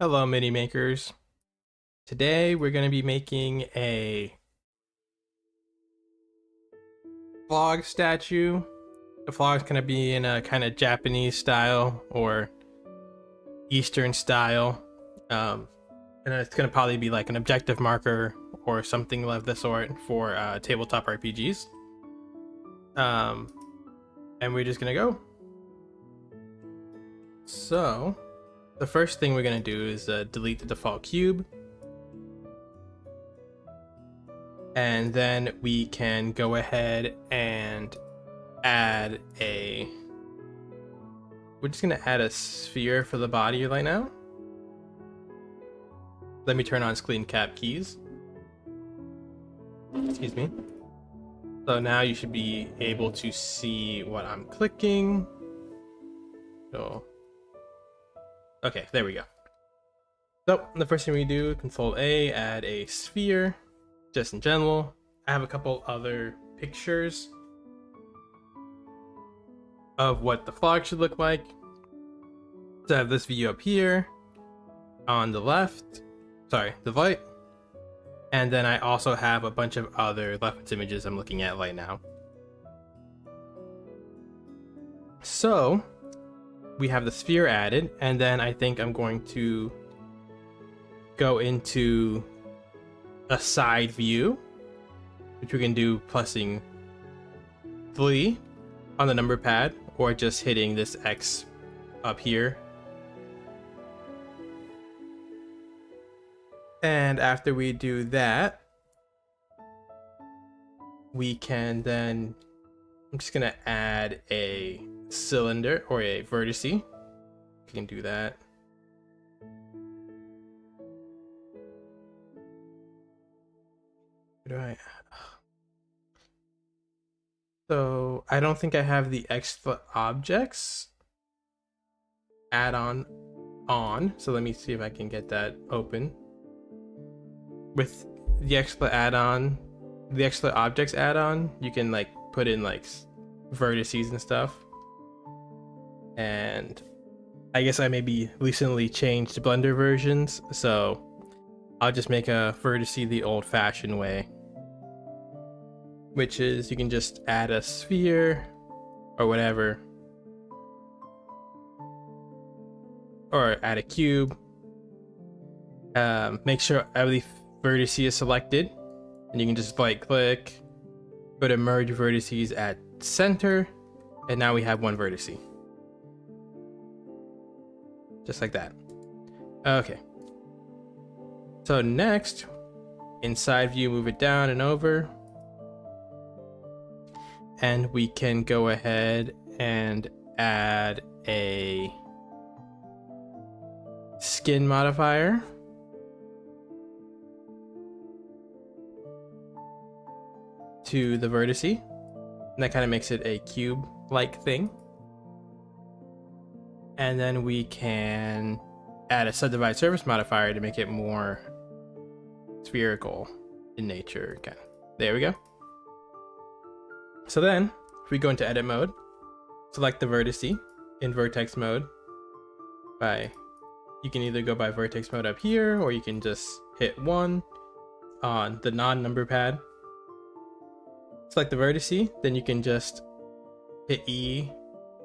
Hello, mini makers. Today we're going to be making a frog statue. The frog's going to be in a kind of Japanese style or Eastern style. Um, and it's going to probably be like an objective marker or something of the sort for tabletop RPGs. And we're just going to go. So, the first thing we're going to do is delete the default cube. And then we can go ahead and add we're just gonna add a sphere for the body right now. Let me turn on screen cap keys. Excuse me. So now you should be able to see what I'm clicking. So, okay, there we go. So the first thing we do, Control A, add a sphere. Just in general, I have a couple other pictures of what the frog should look like. So I have this view up here on the left, the right, and then I also have a bunch of other reference images I'm looking at right now. So we have the sphere added, and then I think I'm going to go into a side view, which we can do pressing 3 on the number pad or just hitting this X up here. And after we do that, we can then, I'm just gonna add a cylinder or a vertex. We can do that. What do I? So I don't think I have the extra objects add-on on. So let me see if I can get that open. With the extra add-on, the extra objects add-on, you can like put in like vertices and stuff. And I guess I maybe recently changed Blender versions, so I'll just make a vertex the old-fashioned way, which is you can just add a sphere or whatever, or add a cube. Make sure every vertex is selected, and you can just right click, go to merge vertices at center, and now we have one vertex. Just like that. Okay. So next, inside view, move it down and over. And we can go ahead and add a skin modifier. To the vertex. And that kind of makes it a cube-like thing. And then we can add a subdivide surface modifier to make it more spherical in nature. Okay, there we go. So then, if we go into edit mode, select the vertex in vertex mode. You can either go by vertex mode up here, or you can just hit 1 on the non-number pad. Select the vertex, then you can just hit E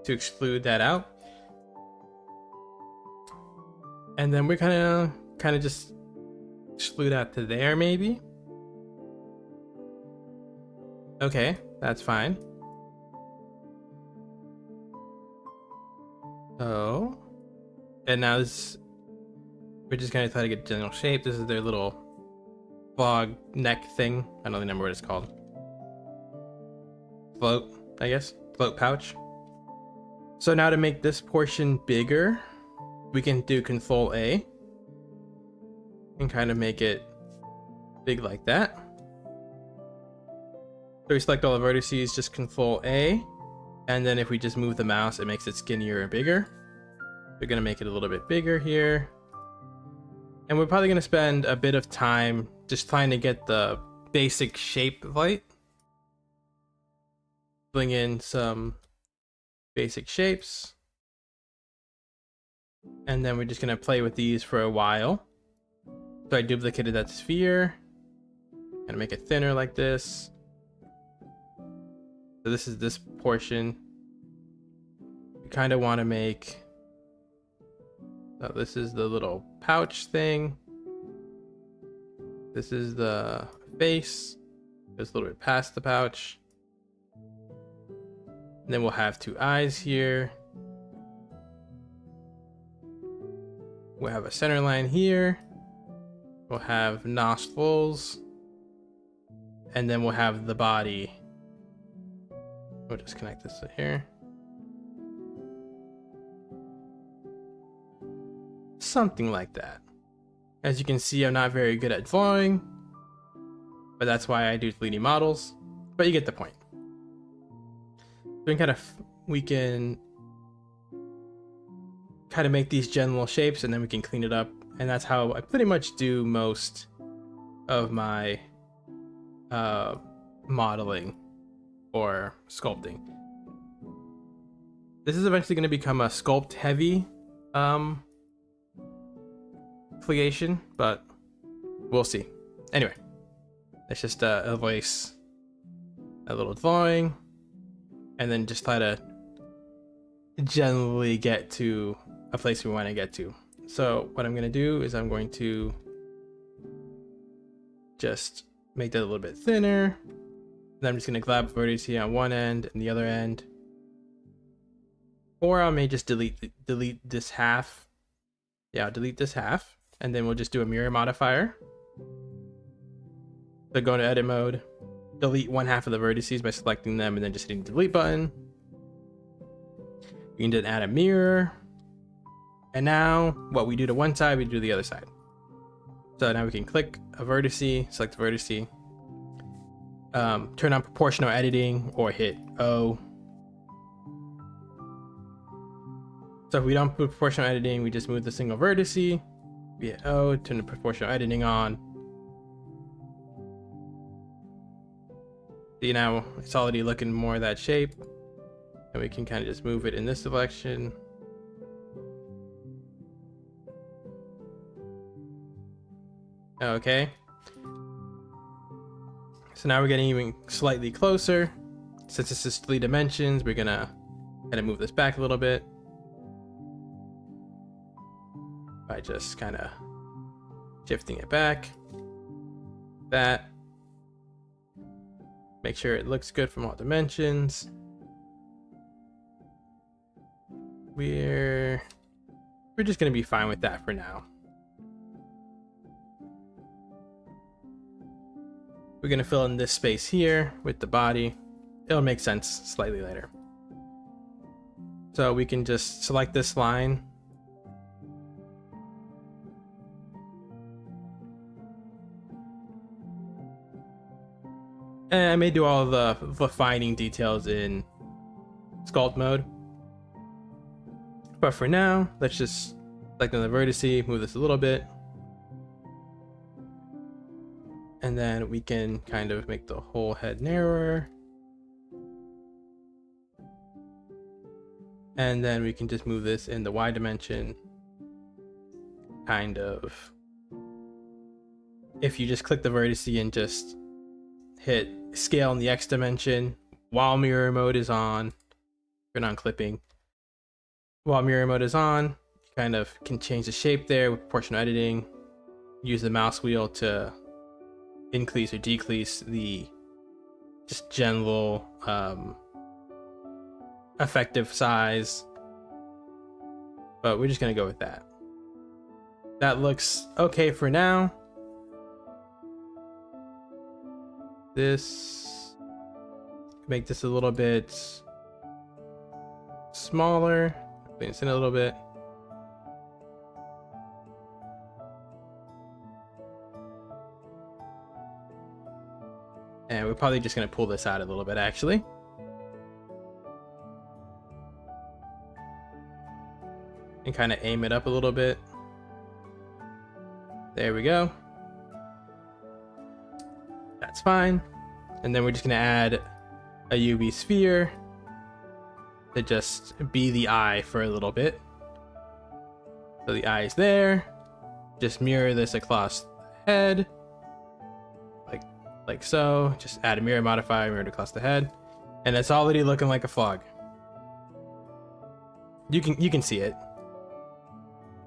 to exclude that out. And then we're kind of just exclude out to there, maybe. Okay, that's fine. So, and now we're just gonna try to get a general shape. This is their little frog neck thing. I don't remember what it's called. Float, I guess. Float pouch. So now to make this portion bigger, we can do Control A and kind of make it big like that. So we select all the vertices, just Control A, and then if we just move the mouse, it makes it skinnier and bigger. We're gonna make it a little bit bigger here. And we're probably gonna spend a bit of time just trying to get the basic shape right. Bring in some basic shapes. And then we're just gonna play with these for a while. So I duplicated that sphere. Gonna make it thinner like this. So this is this portion. We kind of want to make, so this is the little pouch thing. This is the face. Goes a little bit past the pouch. And then we'll have two eyes here. We'll have a center line here. We'll have nostrils. And then we'll have the body. We'll just connect this to here. Something like that. As you can see, I'm not very good at drawing, but that's why I do 3D models. But you get the point. We can kind of make these general shapes, and then we can clean it up. And that's how I pretty much do most of my modeling or sculpting. This is eventually going to become a sculpt heavy creation, but we'll see. Anyway, let's just erase a little drawing and then just try to generally get to a place we want to get to. So what I'm going to do is I'm going to just make that a little bit thinner. Then I'm just going to grab vertex here on one end and the other end. Or I may just delete this half. Yeah, I'll delete this half. And then we'll just do a mirror modifier. So go into edit mode. Delete one half of the vertices by selecting them and then just hitting the delete button. You can then add a mirror. And now what we do to one side, we do to the other side. So now we can click a vertex, select the vertex, turn on proportional editing or hit O. So if we don't put proportional editing, we just move the single vertex, we hit O, turn the proportional editing on. See, now it's already looking more of that shape. And we can kind of just move it in this direction. Okay. So now we're getting even slightly closer. Since this is 3 dimensions, we're gonna kind of move this back a little bit. By just kind of shifting it back. That. Make sure it looks good from all dimensions. We're just gonna be fine with that for now. We're gonna fill in this space here with the body. It'll make sense slightly later. So we can just select this line. And I may do all the refining details in sculpt mode. But for now, let's just select on the vertex, move this a little bit. And then we can kind of make the whole head narrower. And then we can just move this in the Y dimension. Kind of. If you just click the vertex and just hit scale in the X dimension while mirror mode is on, turn on clipping. While mirror mode is on, you kind of can change the shape there with proportional editing. Use the mouse wheel to increase or decrease the just general effective size, but we're just gonna go with that. That looks okay for now. This, make this a little bit smaller, clean this in a little bit. And we're probably just going to pull this out a little bit, actually. And kind of aim it up a little bit. There we go. That's fine. And then we're just going to add a UV sphere to just be the eye for a little bit. So the eye is there. Just mirror this across the head. Like so. Just add a mirror modifier, mirror across the head. And it's already looking like a frog. You can see it.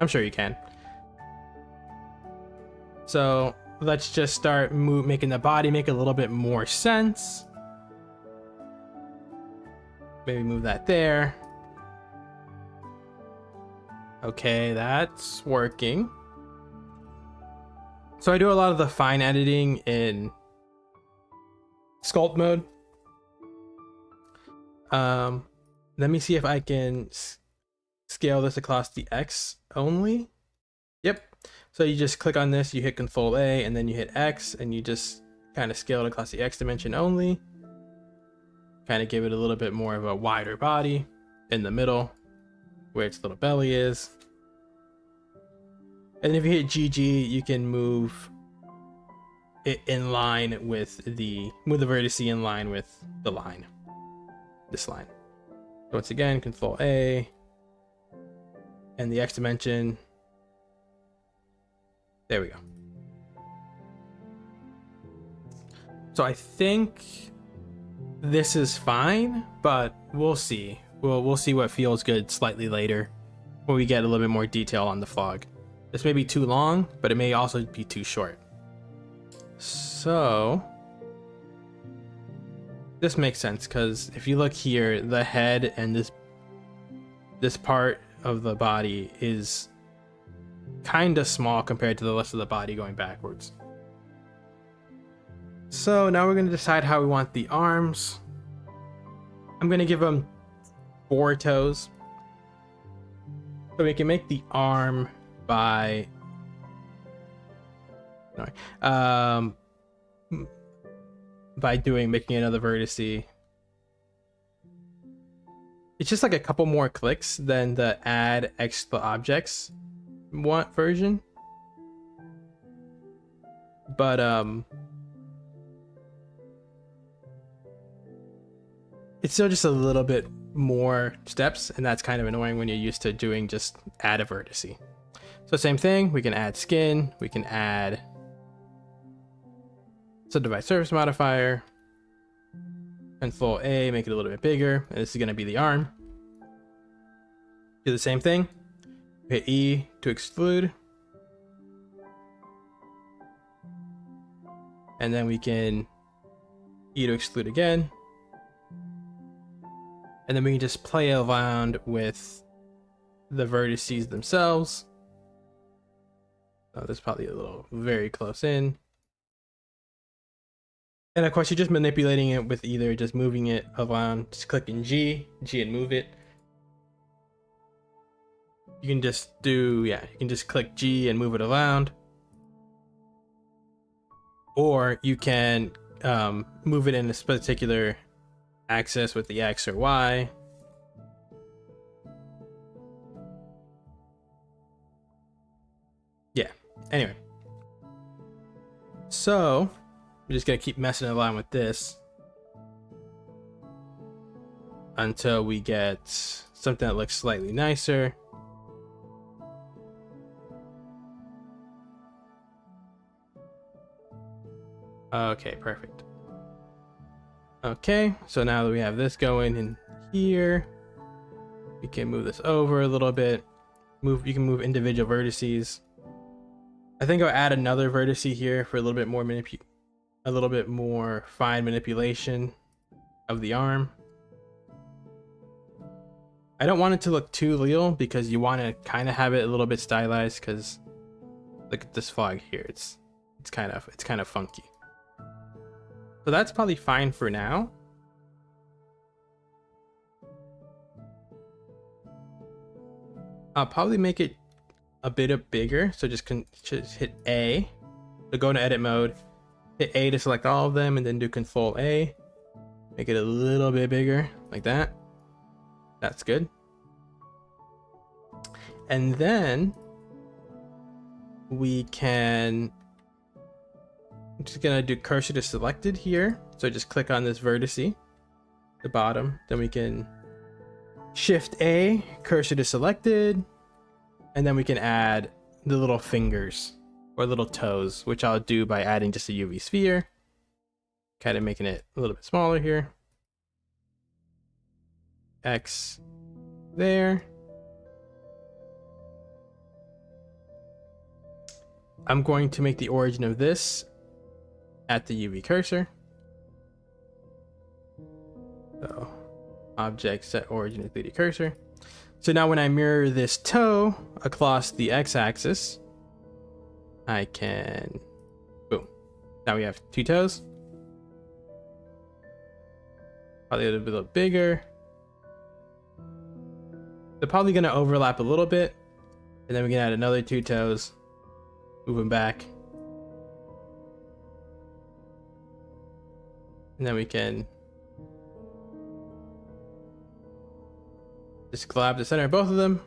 I'm sure you can. So let's just start making the body make a little bit more sense. Maybe move that there. Okay, that's working. So I do a lot of the fine editing in sculpt mode. Let me see if I can scale this across the X only. Yep. So you just click on this, you hit Control A, and then you hit X, and you just kind of scale it across the X dimension only. Kind of give it a little bit more of a wider body in the middle, where its little belly is. And if you hit GG, you can move it in line with move the vertex in line with the line. This line. Once again, Control A, and the X dimension. There we go. So I think this is fine, but we'll see. We'll see what feels good slightly later when we get a little bit more detail on the frog. This may be too long, but it may also be too short. So this makes sense, because if you look here, the head and this part of the body is kind of small compared to the rest of the body going backwards. So now we're going to decide how we want the arms. I'm going to give them 4 toes. So we can make the arm by making another vertex. It's just like a couple more clicks than the add extra objects version, but it's still just a little bit more steps, and that's kind of annoying when you're used to doing just add a vertex. So same thing, we can add skin, we can add subdivide surface modifier, Control A, make it a little bit bigger, and this is going to be the arm. Do the same thing, hit E to extrude, and then we can E to extrude again, and then we can just play around with the vertices themselves. Oh, that's probably a little very close in. And of course, you're just manipulating it with either just moving it around, just clicking G and move it. You can just you can just click G and move it around. Or you can move it in a particular axis with the X or Y. Yeah, anyway. So we're just gonna keep messing around with this until we get something that looks slightly nicer. Okay, perfect. Okay, so now that we have this going in here, we can move this over a little bit. You can move individual vertices. I think I'll add another vertex here for a little bit more fine manipulation of the arm. I don't want it to look too real, because you want to kind of have it a little bit stylized, because look at this fog here. It's kind of funky. So that's probably fine for now. I'll probably make it a bit bigger. So just hit A to go into edit mode. Hit A to select all of them, and then do Control A. Make it a little bit bigger, like that. That's good. And then we can, I'm just gonna do cursor to selected here. So just click on this vertex, the bottom. Then we can Shift A, cursor to selected. And then we can add the little fingers or little toes, which I'll do by adding just a UV sphere, kind of making it a little bit smaller here. X there. I'm going to make the origin of this at the UV cursor. So object set origin at 3D cursor. So now when I mirror this toe across the x-axis, I can, boom. Now we have two toes. Probably a little bit bigger. They're probably gonna overlap a little bit. And then we can add another two toes. Move them back. And then we can just collab the center of both of them,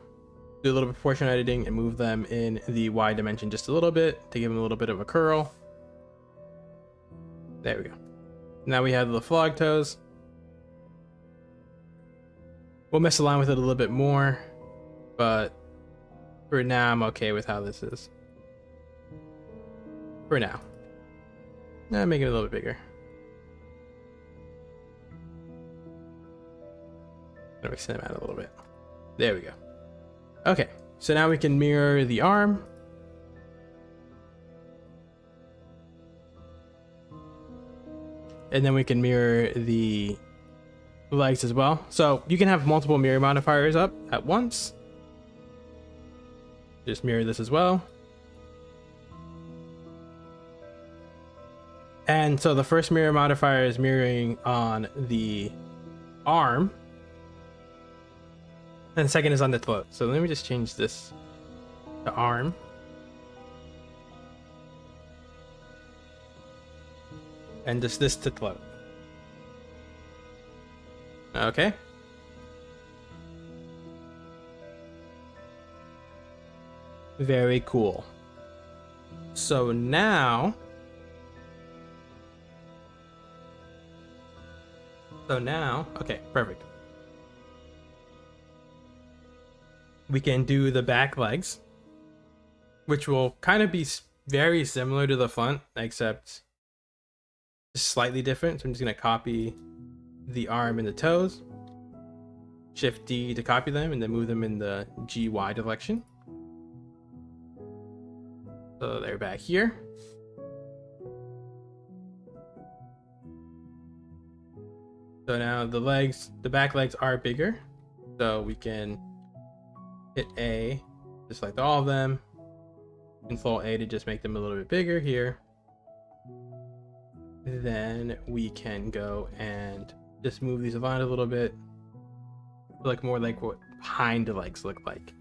do a little proportion editing, and move them in the Y dimension just a little bit to give them a little bit of a curl. There we go. Now we have the flog toes. We'll mess around with it a little bit more, but for now I'm okay with how this is. For now. Now make it a little bit bigger. Let me extend them out a little bit. There we go. Okay, so now we can mirror the arm. And then we can mirror the legs as well. So you can have multiple mirror modifiers up at once. Just mirror this as well. And so the first mirror modifier is mirroring on the arm. And the second is on the throat. So let me just change this to arm. And just this to throat. Okay. Very cool. So now okay, perfect. We can do the back legs, which will kind of be very similar to the front, except slightly different. So I'm just going to copy the arm and the toes, Shift D to copy them, and then move them in the GY direction. So they're back here. So now the legs, the back legs are bigger. So we can hit A, just select all of them. Control A to just make them a little bit bigger here. Then we can go and just move these around a little bit. Look more like what hind legs look like.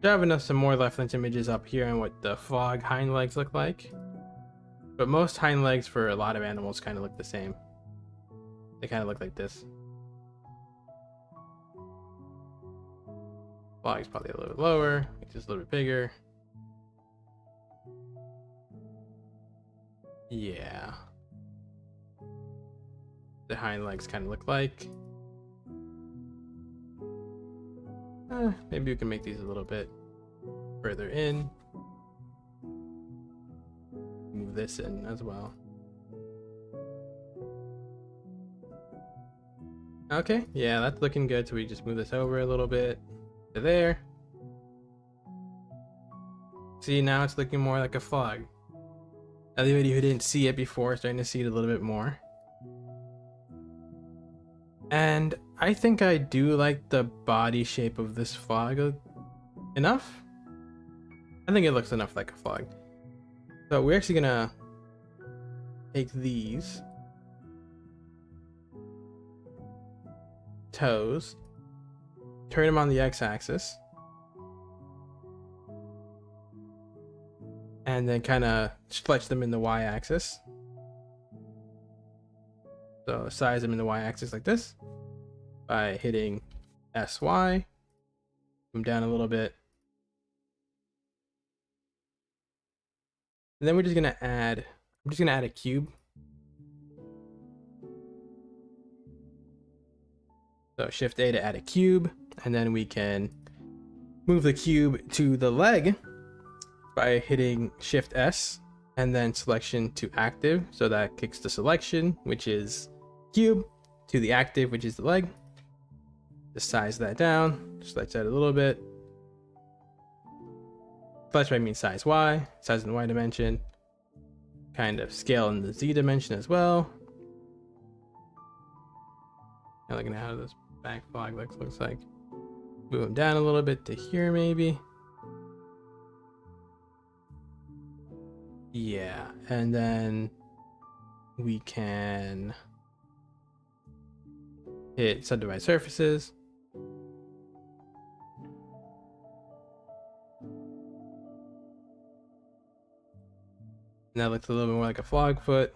I have enough some more reference images up here on what the frog hind legs look like. But most hind legs for a lot of animals kind of look the same. They kind of look like this. Frog's probably a little bit lower, just a little bit bigger. Yeah. The hind legs kind of look like. Maybe we can make these a little bit further in. Move this in as well. Okay, yeah, that's looking good. So we just move this over a little bit to there. See, now it's looking more like a frog. Anybody who didn't see it before is starting to see it a little bit more. And I think I do like the body shape of this frog enough. I think it looks enough like a frog. So we're actually gonna take these toes, turn them on the x-axis, and then kind of stretch them in the y-axis. So size them in the y-axis like this by hitting SY, move down a little bit. And then we're just gonna add, I'm just gonna add a cube. So Shift A to add a cube, and then we can move the cube to the leg by hitting Shift S and then selection to active. So that kicks the selection, which is cube, to the active, which is the leg. Just size that down, stretch that a little bit. Stretch I mean size Y, size in the Y dimension. Kind of scale in the Z dimension as well. Now looking at how this back flag looks like. Move them down a little bit to here maybe. Yeah, and then we can hit subdivide surfaces. And that looks a little bit more like a flag foot.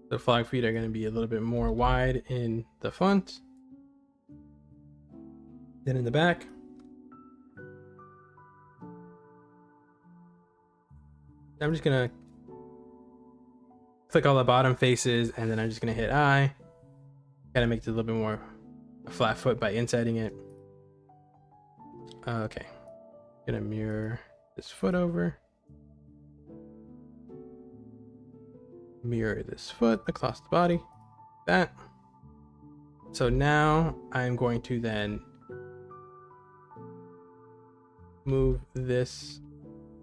The flag feet are going to be a little bit more wide in the front than in the back. I'm just going to click all the bottom faces, and then I'm just going to hit I. Kind of make it a little bit more a flat foot by insetting it. Okay. Gonna mirror this foot over. Mirror this foot across the body. That. So now I'm going to then move this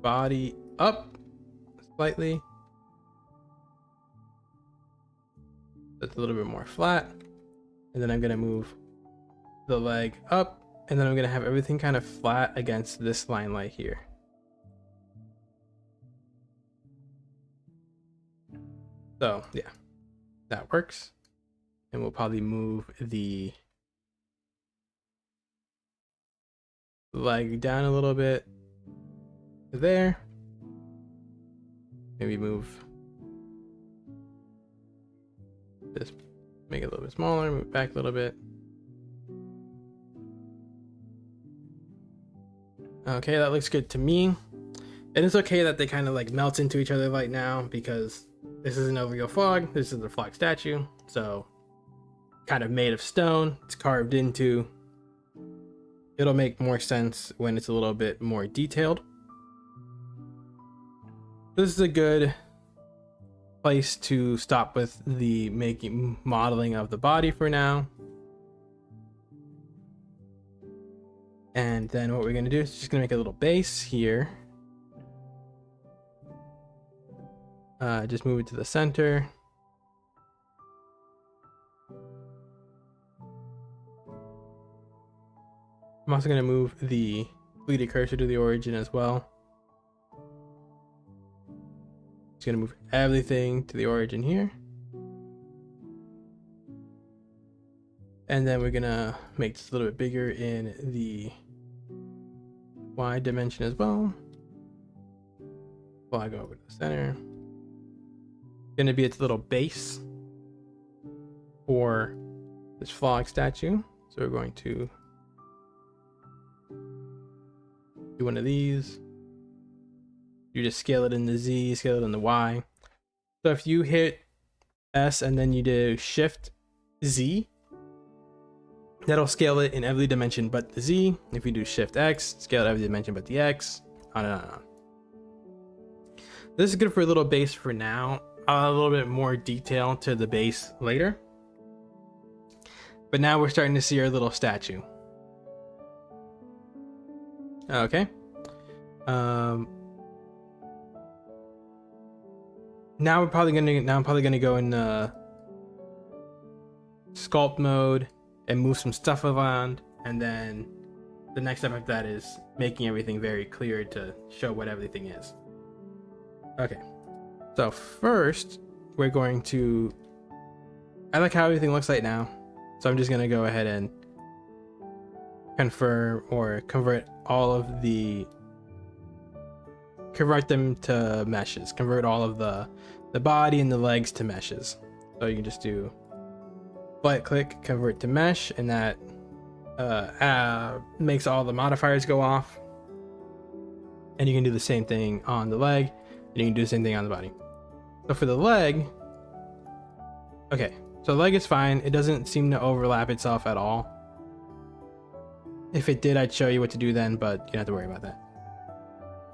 body up slightly. That's a little bit more flat. And then I'm going to move the leg up, and then I'm going to have everything kind of flat against this line right here. So yeah, that works. And we'll probably move the leg down a little bit to there. Maybe move this, make it a little bit smaller, move back a little bit. Okay, that looks good to me. And it's okay that they kind of like melt into each other right now, because this isn't a real frog, this is a frog statue. So kind of made of stone, it's carved into. It'll make more sense when it's a little bit more detailed. This is a good place to stop with the modeling of the body for now. And then what we're going to do is just going to make a little base here. Just move it to the center. I'm also going to move the fleeted cursor to the origin as well. Just going to move everything to the origin here. And then we're going to make this a little bit bigger in the Y dimension as well. Flag over to the center. Going to be its little base for this frog statue. So we're going to do one of these. You just scale it in the Z, scale it in the Y. So if you hit S and then you do Shift Z, that'll scale it in every dimension but the Z. If you do Shift X, scale it every dimension but the X. On and on and on. This is good for a little base for now. A little bit more detail to the base later. But now we're starting to see our little statue. Okay. Now I'm probably gonna go in sculpt mode and move some stuff around, and then the next step after that is making everything very clear to show what everything is. Okay, so first we're going to, I like how everything looks like now, so I'm just gonna go ahead and confirm or convert all of the, convert them to meshes, convert all of the body and the legs to meshes. So you can just do right click, convert to mesh, and that makes all the modifiers go off. And you can do the same thing on the leg, and you can do the same thing on the body. So for the leg, okay, so the leg is fine. It doesn't seem to overlap itself at all. If it did, I'd show you what to do then, but you don't have to worry about that.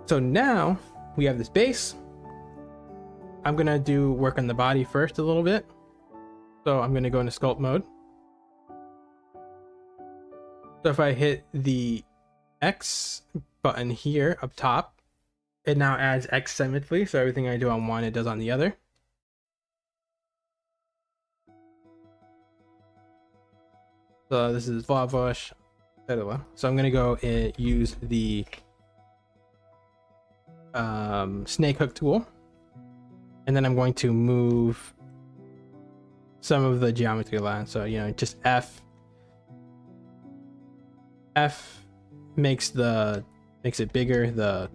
So now we have this base. I'm gonna do work on the body first a little bit. So I'm gonna go into sculpt mode. So if I hit the X button here up top, it now adds X symmetry. So everything I do on one, it does on the other. So this is Vlavosh, etc. So I'm gonna go and use the snake hook tool, and then I'm going to move some of the geometry lines. So just F makes it bigger, the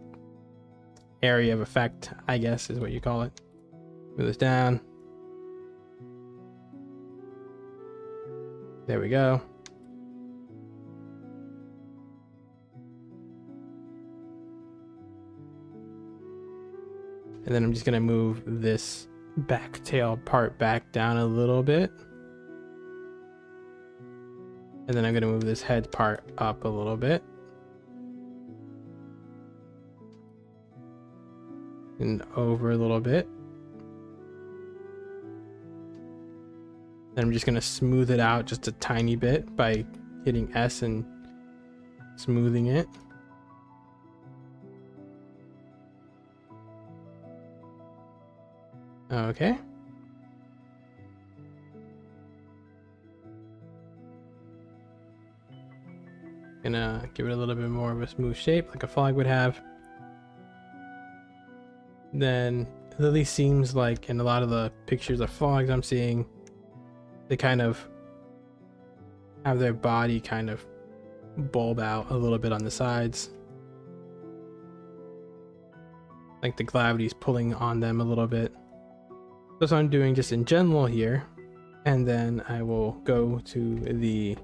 area of effect, I guess is what you call it. Move this down. There we go. And then I'm just gonna move this back tail part back down a little bit. And then I'm gonna move this head part up a little bit. And over a little bit. Then I'm just gonna smooth it out just a tiny bit by hitting S and smoothing it. Okay. Gonna give it a little bit more of a smooth shape like a frog would have. Then Lily seems like in a lot of the pictures of frogs I'm seeing, they kind of have their body kind of bulb out a little bit on the sides. Like the gravity's pulling on them a little bit. That's what I'm doing just in general here. And then I will go to the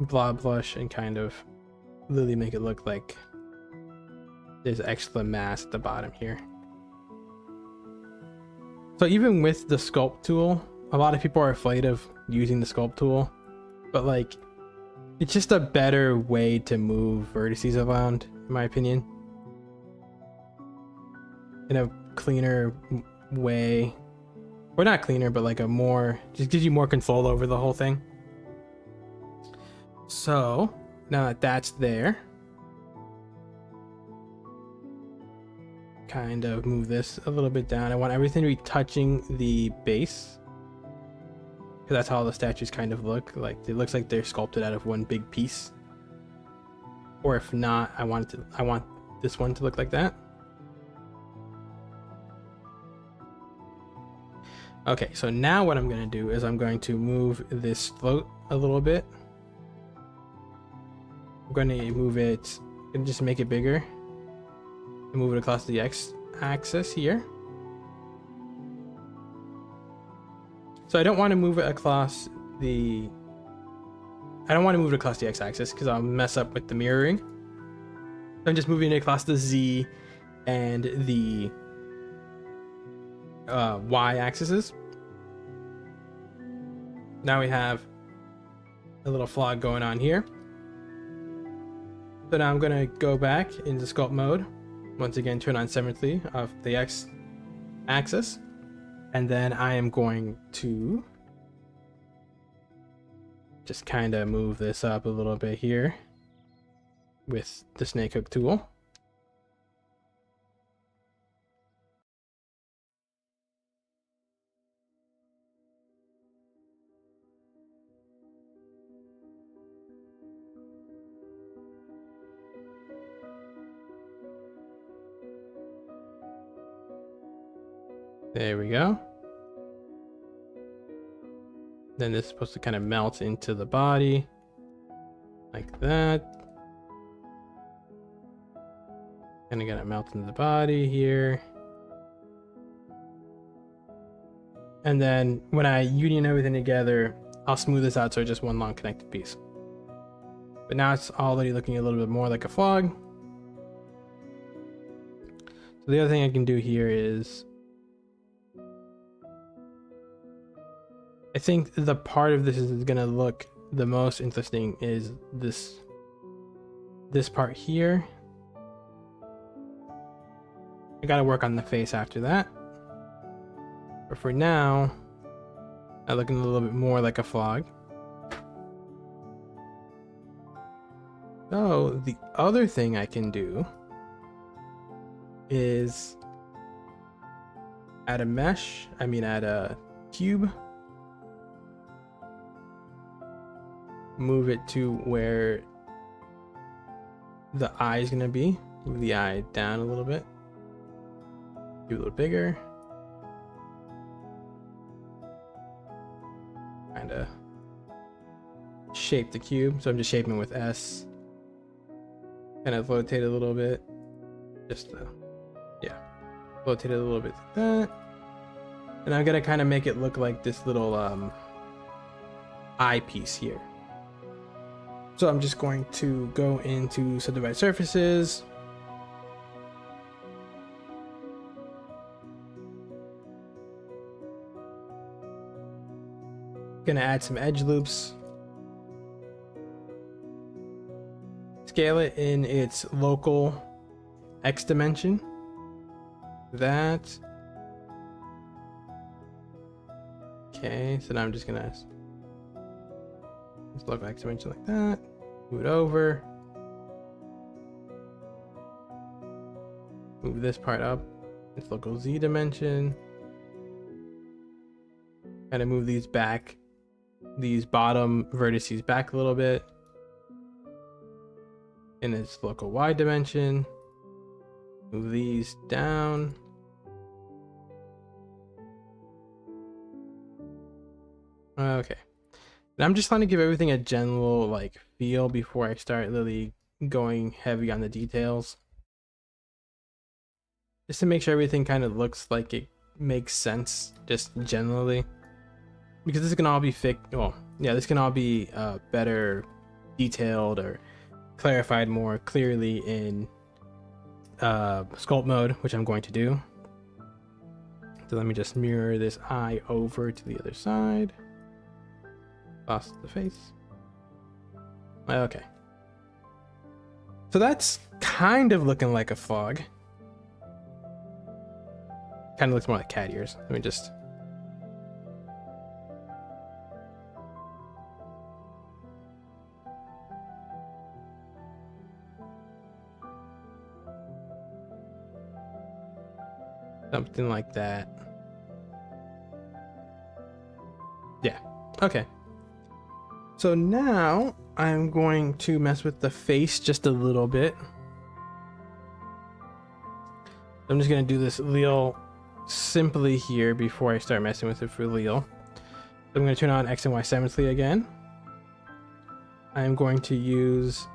blob blush and kind of really make it look like there's extra mass at the bottom here. So even with the sculpt tool, a lot of people are afraid of using the sculpt tool, but like it's just a better way to move vertices around, in my opinion, in a cleaner way. Or not cleaner, but like a more, just gives you more control over the whole thing. So now that that's there, kind of move this a little bit down. I want everything to be touching the base, because that's how the statues kind of look. Like it looks like they're sculpted out of one big piece. Or if not, I want this one to look like that. Okay, so now what I'm going to do is I'm going to move this float a little bit. I'm going to move it, and just make it bigger. And move it across the x-axis here. So I don't want to move it across the... I don't want to move it across the x-axis because I'll mess up with the mirroring. So I'm just moving it across the z and the y-axis. Now we have a little flag going on here. So now I'm gonna go back into sculpt mode. Once again, turn on symmetry of the x-axis. And then I am going to just kind of move this up a little bit here with the snake hook tool. There we go. Then this is supposed to kind of melt into the body like that. And I'm gonna melt into the body here. And then when I union everything together, I'll smooth this out so it's just one long connected piece. But now it's already looking a little bit more like a frog. So the other thing I can do here is, I think the part of this is going to look the most interesting is this this part here. I gotta work on the face after that. But for now, I'm looking a little bit more like a fog. So the other thing I can do is add a cube. Move it to where the eye is gonna be. Move the eye down a little bit. Do a little bigger. Kinda shape the cube. So I'm just shaping with S. Kind of rotate it a little bit. Just yeah. Rotate it a little bit like that. And I'm gonna kind of make it look like this little eyepiece here. So I'm just going to go into subdivide surfaces. Gonna add some edge loops. Scale it in its local X dimension. That. Okay, so now I'm just gonna just local X dimension like that. Move it over. Move this part up. Its local Z dimension. Kind of move these back, these bottom vertices back a little bit. In its local Y dimension. Move these down. Okay. And I'm just trying to give everything a general like feel before I start really going heavy on the details. Just to make sure everything kind of looks like it makes sense just generally. Because this can all be this can all be better detailed or clarified more clearly in sculpt mode, which I'm going to do. So let me just mirror this eye over to the other side. Lost the face. Okay. So that's kind of looking like a fog. Kind of looks more like cat ears. Let me just... something like that. Yeah. Okay. So now I'm going to mess with the face just a little bit. I'm just going to do this real simply here before I start messing with it for real. So I'm going to turn on X and Y symmetry again. I'm going to use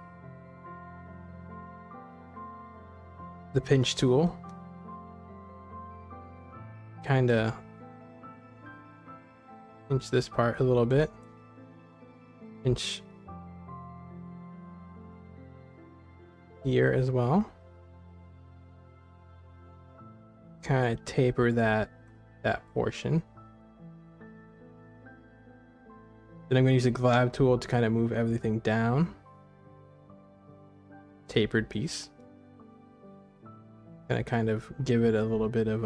the pinch tool. Kind of pinch this part a little bit. Pinch here as well. Kind of taper that portion. Then I'm going to use the glab tool to kind of move everything down. Tapered piece. Gonna kind of give it a little bit of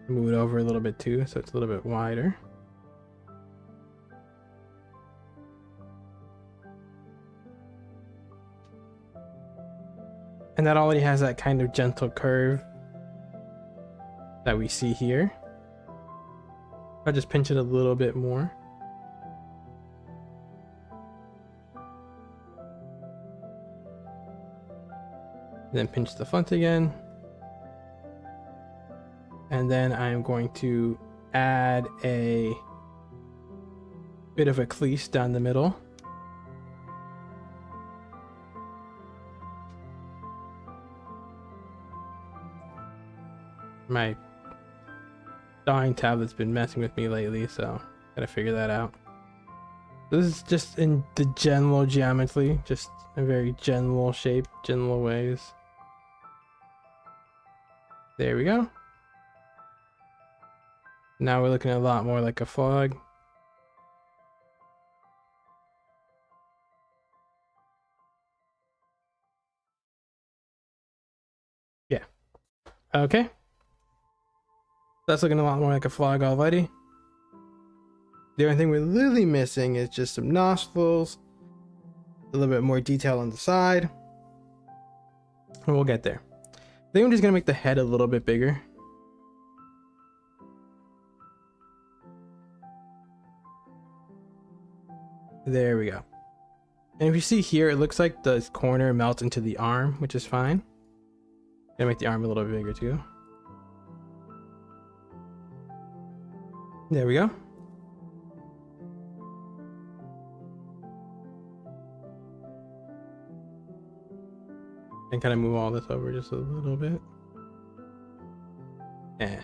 move it over a little bit too, so it's a little bit wider. And that already has that kind of gentle curve that we see here. I'll just pinch it a little bit more. Then pinch the front again. And then I'm going to add a bit of a crease down the middle. My drawing tablet's been messing with me lately, so gotta figure that out. This is just in the general geometry, just a very general shape, general ways. There we go. Now we're looking a lot more like a fog. Okay. That's looking a lot more like a frog already. The only thing we're really missing is just some nostrils, a little bit more detail on the side. And we'll get there. I think I'm just gonna make the head a little bit bigger. There we go. And if you see here, it looks like the corner melts into the arm, which is fine. Gonna make the arm a little bit bigger too. There we go. And kind of move all this over just a little bit. Yeah.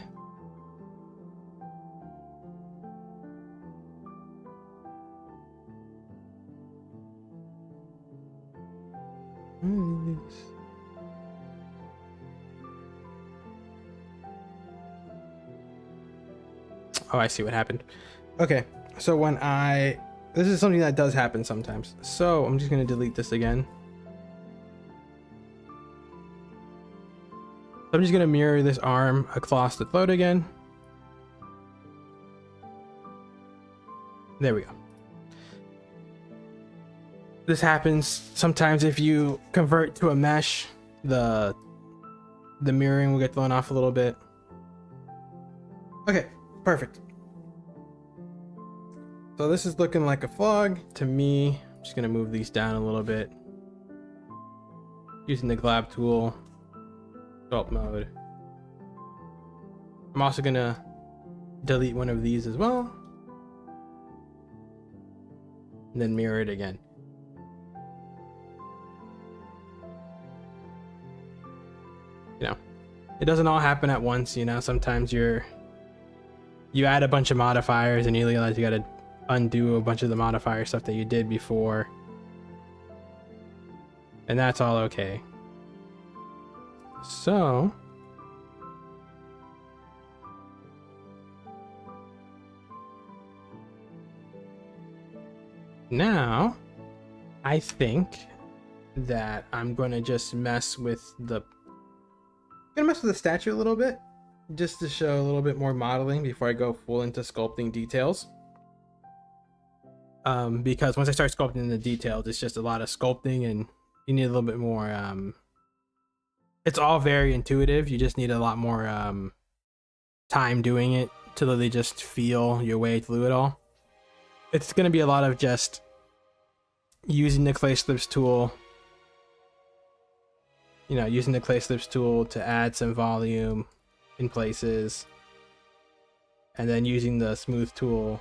Oh, I see what happened. Okay, so when this is something that does happen sometimes. So I'm just gonna delete this again. I'm just gonna mirror this arm across the throat again. There we go. This happens sometimes if you convert to a mesh, the mirroring will get thrown off a little bit. Okay, perfect. So this is looking like a frog to me. I'm just gonna move these down a little bit. Using the glab tool, sculpt mode. I'm also gonna delete one of these as well. And then mirror it again. You know, it doesn't all happen at once, you know. Sometimes you add a bunch of modifiers and you realize you gotta undo a bunch of the modifier stuff that you did before. And that's all okay. So now I think that I'm gonna just mess with the statue a little bit, just to show a little bit more modeling before I go full into sculpting details. Because once I start sculpting the details, it's just a lot of sculpting and you need a little bit more, it's all very intuitive. You just need a lot more time doing it to really just feel your way through it all. It's going to be a lot of just using the clay slips tool, you know, using the clay slips tool to add some volume in places, and then using the smooth tool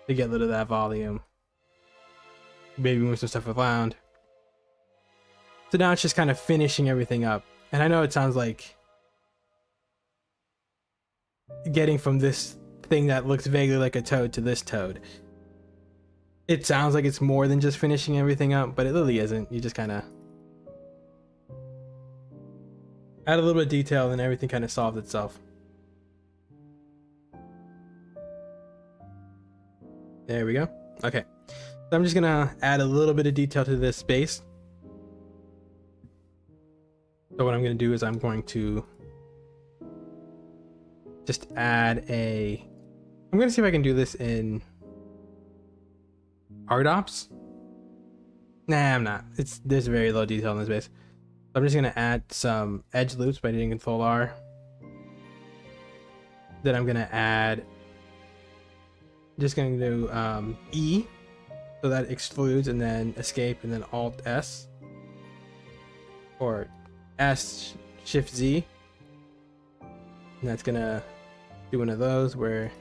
to get rid of that volume. Maybe move some stuff around. So now it's just kind of finishing everything up. And I know it sounds like getting from this thing that looks vaguely like a toad to this toad. It sounds like it's more than just finishing everything up, but it really isn't. You just kind of add a little bit of detail and everything kind of solves itself. There we go. Okay. So I'm just gonna add a little bit of detail to this space. So what I'm gonna do is I'm going to just add I'm gonna see if I can do this in RDops. Nah, I'm not. There's very low detail in this space. So I'm just gonna add some edge loops by hitting Control R. Then I'm gonna add, just gonna do E, so that excludes, and then escape, and then Alt S, or S Shift Z, and that's gonna do one of those where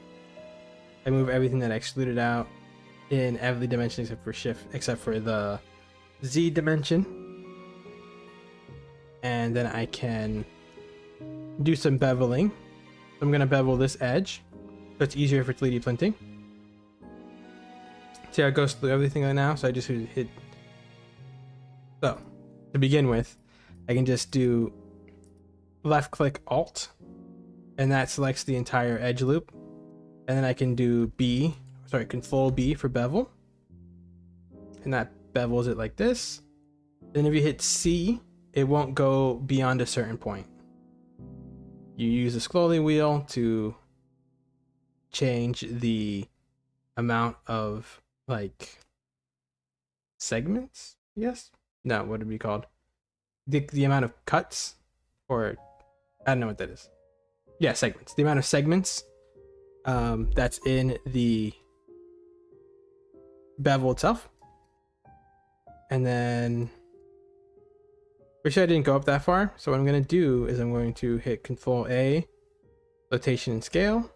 I move everything that I excluded out in every dimension except for the Z dimension. And then I can do some beveling. I'm gonna bevel this edge so it's easier for 3D printing. See how it goes through everything right now? So I just hit. So to begin with, I can just do left click Alt, and that selects the entire edge loop. And then I can do Control B for bevel, and that bevels it like this. Then if you hit C, it won't go beyond a certain point. you use the scrolling wheel to change the amount of like segments, yes? No, what would it be called? The amount of cuts, or I don't know what that is. Yeah, segments. The amount of segments that's in the bevel itself. And then wish I didn't go up that far. So what I'm going to do is I'm going to hit Control A, rotation and scale.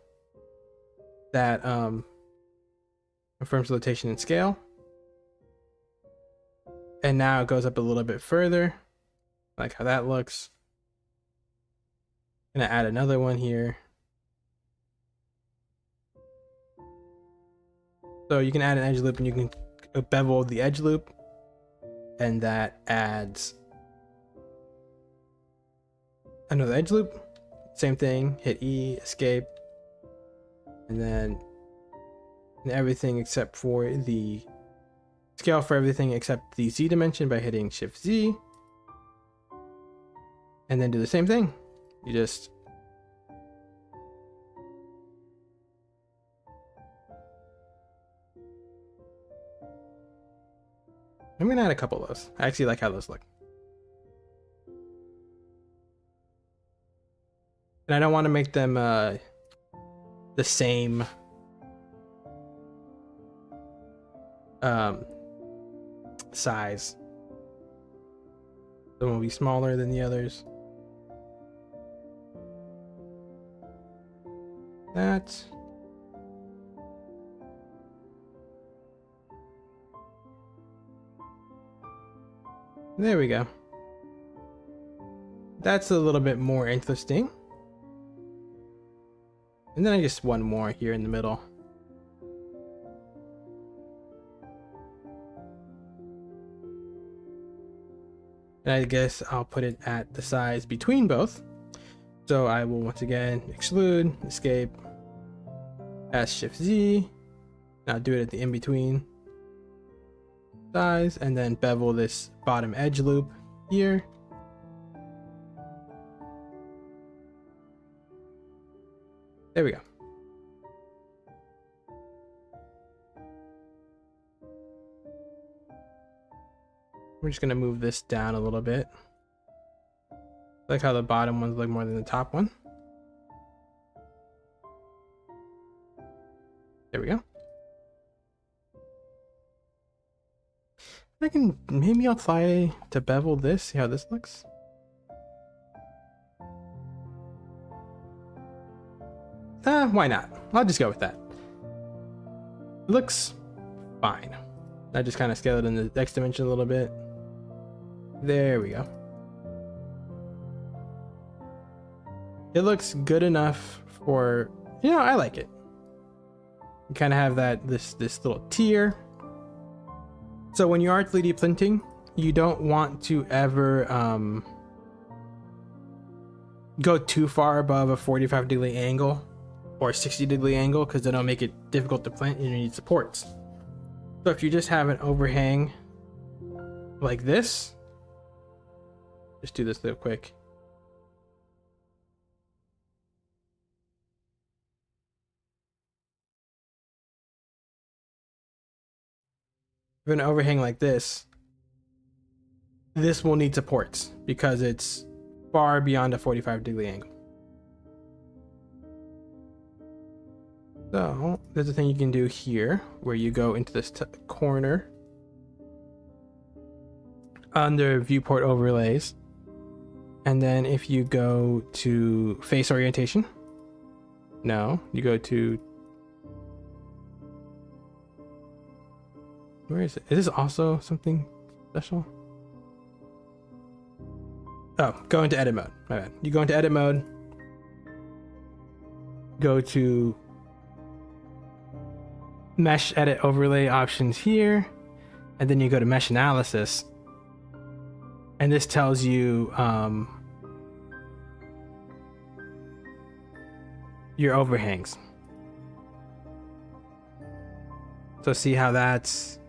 That confirms rotation and scale. And now it goes up a little bit further. Like how that looks. Gonna add another one here. So you can add an edge loop and you can bevel the edge loop. And that adds another edge loop. Same thing, hit E, escape. And then everything except for the scale for everything except the Z dimension by hitting Shift Z. And then do the same thing. You just I'm gonna add a couple of those. I actually like how those look. And I don't want to make them the same size. Some will be smaller than the others. That. There we go. That's a little bit more interesting. And then I just one more here in the middle. And I guess I'll put it at the size between both. So I will once again exclude, escape, press Shift Z. Now do it at the in-between size, and then bevel this bottom edge loop here. There we go. We're just gonna move this down a little bit. Like how the bottom ones look more than the top one. There we go. Maybe I'll try to bevel this, see how this looks. Why not? I'll just go with that. It looks fine. I just kind of scale it in the X dimension a little bit. There we go. It looks good enough for, I like it. You kind of have that this little tier. So when you are 3D printing, you don't want to ever go too far above a 45-degree angle or a 60-degree angle, because then it'll make it difficult to print and you need supports. So if you just have an overhang like this, just do this real quick. If an overhang like this will need supports because it's far beyond a 45-degree angle. So there's a thing you can do here where you go into this corner under viewport overlays. And then if you go to face orientation, no, you go to, where is it? Is this also something special? Oh, go into edit mode. My bad. You go into edit mode, go to mesh edit overlay options here, and then you go to mesh analysis. And this tells you your overhangs. So see how that's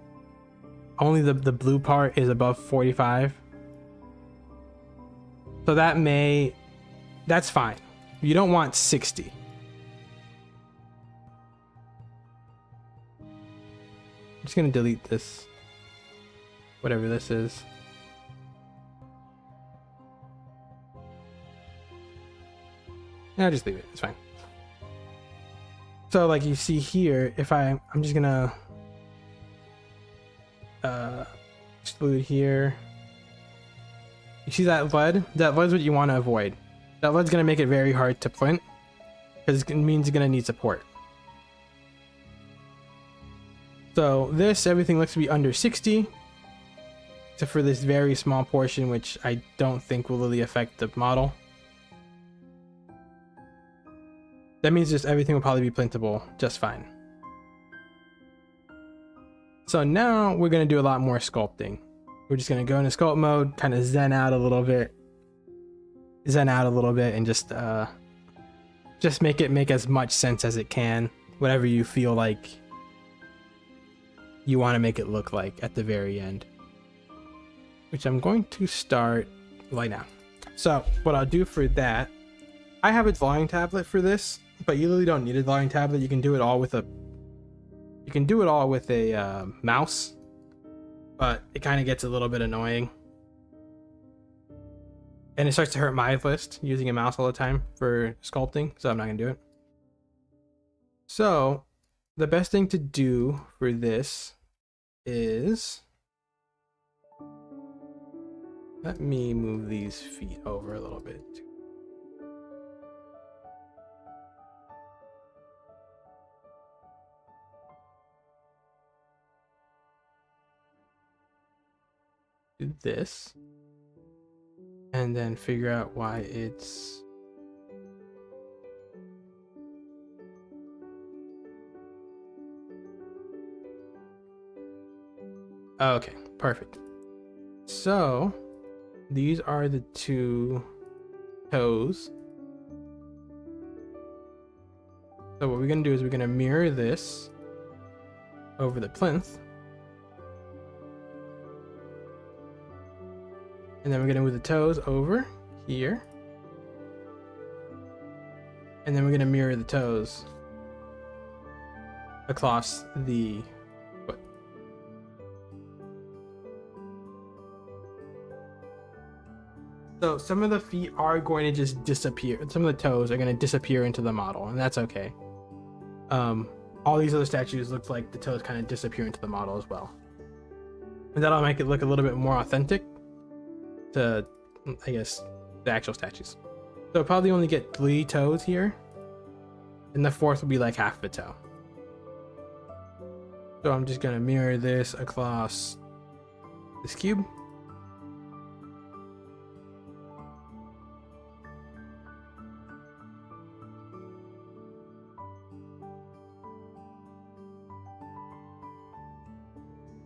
only the blue part is above 45. So that's fine. You don't want 60. I'm just gonna delete this, whatever this is. Yeah, just leave it, it's fine. So like you see here, if I'm just gonna exclude here. You see that lead? That lead's what you want to avoid. That lead's gonna make it very hard to print because it means you're gonna need support. So this, everything looks to be under 60, except for this very small portion, which I don't think will really affect the model. That means just everything will probably be printable just fine. So now we're gonna do a lot more sculpting. We're just gonna go into sculpt mode, kind of zen out a little bit, and just make it make as much sense as it can, whatever you feel like you want to make it look like at the very end, which I'm going to start right now. So what I'll do for that, I have a drawing tablet for this, but you really don't need a drawing tablet. You can do it all with a mouse, but it kind of gets a little bit annoying, and it starts to hurt my wrist using a mouse all the time for sculpting, so I'm not gonna do it. So the best thing to do for this is, let me move these feet over a little bit. Do this, and then figure out why it's okay, perfect. So these are the two toes. So what we're gonna do is we're gonna mirror this over the plinth, and then we're gonna move the toes over here, and then we're gonna mirror the toes across the foot. So some of the feet are going to just disappear. Some of the toes are going to disappear into the model, and that's okay. All these other statues look like the toes kind of disappear into the model as well, and that'll make it look a little bit more authentic to, I guess, the actual statues. So probably only get 3 toes here, and the fourth will be like half of a toe. So I'm just gonna mirror this across this cube.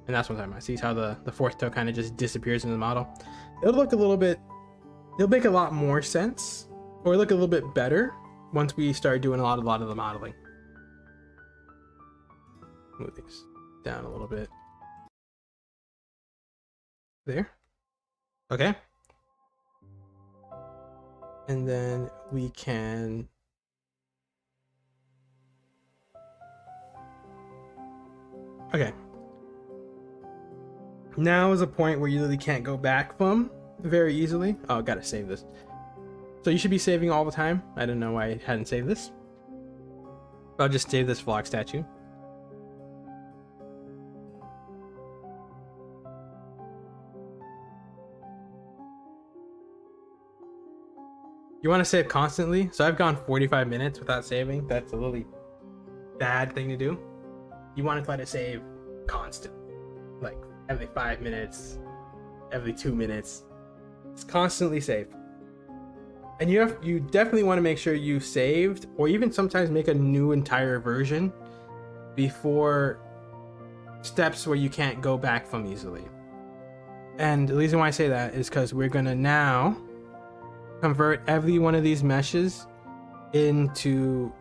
And that's what I'm talking about. See how the fourth toe kind of just disappears in the model? It'll look a little bit, it'll make a lot more sense, or look a little bit better once we start doing a lot of the modeling. Move these down a little bit. There. Okay. And then we can okay. Now is a point where you really can't go back from very easily. Oh, gotta save this. So you should be saving all the time. I don't know why I hadn't saved this. I'll just save this vlog statue. You want to save constantly? So I've gone 45 minutes without saving. That's a really bad thing to do. You want to try to save constant, like every 5 minutes, every 2 minutes. It's constantly saved. And you definitely want to make sure you saved, or even sometimes make a new entire version before steps where you can't go back from easily. And the reason why I say that is because we're gonna now convert every one of these meshes into,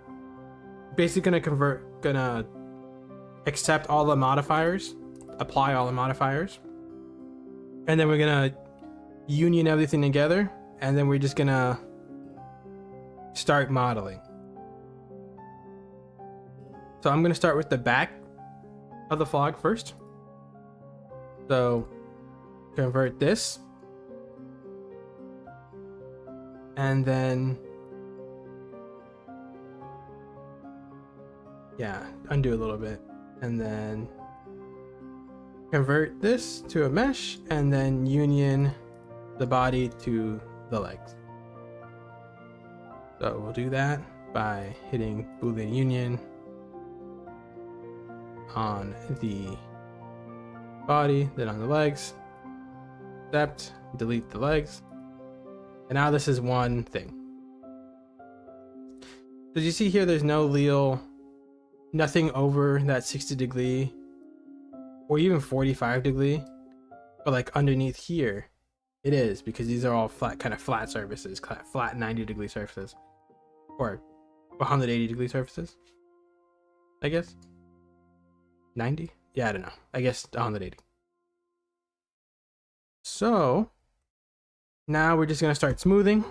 basically gonna accept all the modifiers, apply all the modifiers, and then we're gonna union everything together, and then we're just gonna start modeling. So I'm going to start with the back of the frog first. So convert this. And then, yeah, undo a little bit. And then convert this to a mesh and then union the body to the legs. So we'll do that by hitting Boolean union on the body, then on the legs, accept, delete the legs. And now this is one thing. As you see here, there's no leal, nothing over that 60 degree or even 45 degree, but like underneath here, it is, because these are all flat, kind of flat surfaces, flat 90 degree surfaces, or 180 degree surfaces, I guess. 90? Yeah, I don't know. I guess 180. So now we're just going to start smoothing.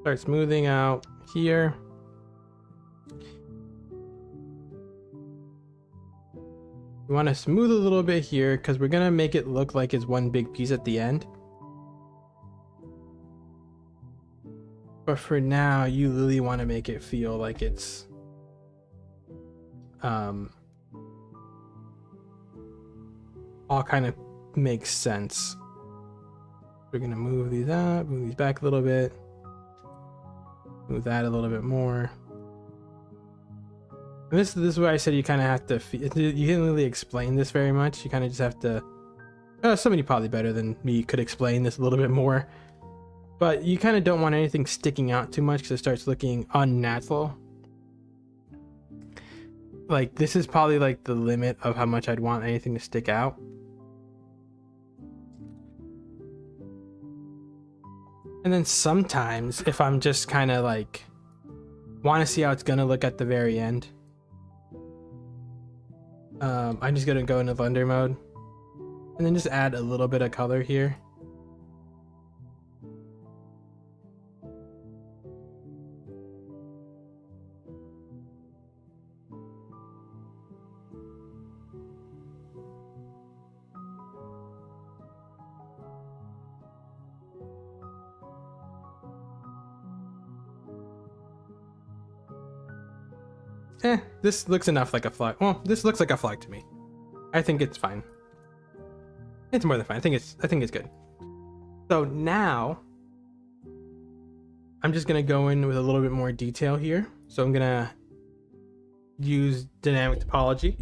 Start smoothing out here. We want to smooth a little bit here because we're going to make it look like it's one big piece at the end. But for now, you really want to make it feel like it's all kind of makes sense. We're going to move these out, move these back a little bit, move that a little bit more. And this is where I said you kind of have to, you can't really explain this very much. You kind of just have to, somebody probably better than me could explain this a little bit more. But you kind of don't want anything sticking out too much because it starts looking unnatural. Like this is probably like the limit of how much I'd want anything to stick out. And then sometimes if I'm just kind of like want to see how it's gonna look at the very end, I'm just gonna go into Blender mode and then just add a little bit of color here. This looks enough like a flag. Well, this looks like a flag to me. I think it's fine. It's more than fine. I think it's good. So now I'm just gonna go in with a little bit more detail here. So I'm gonna use dynamic topology.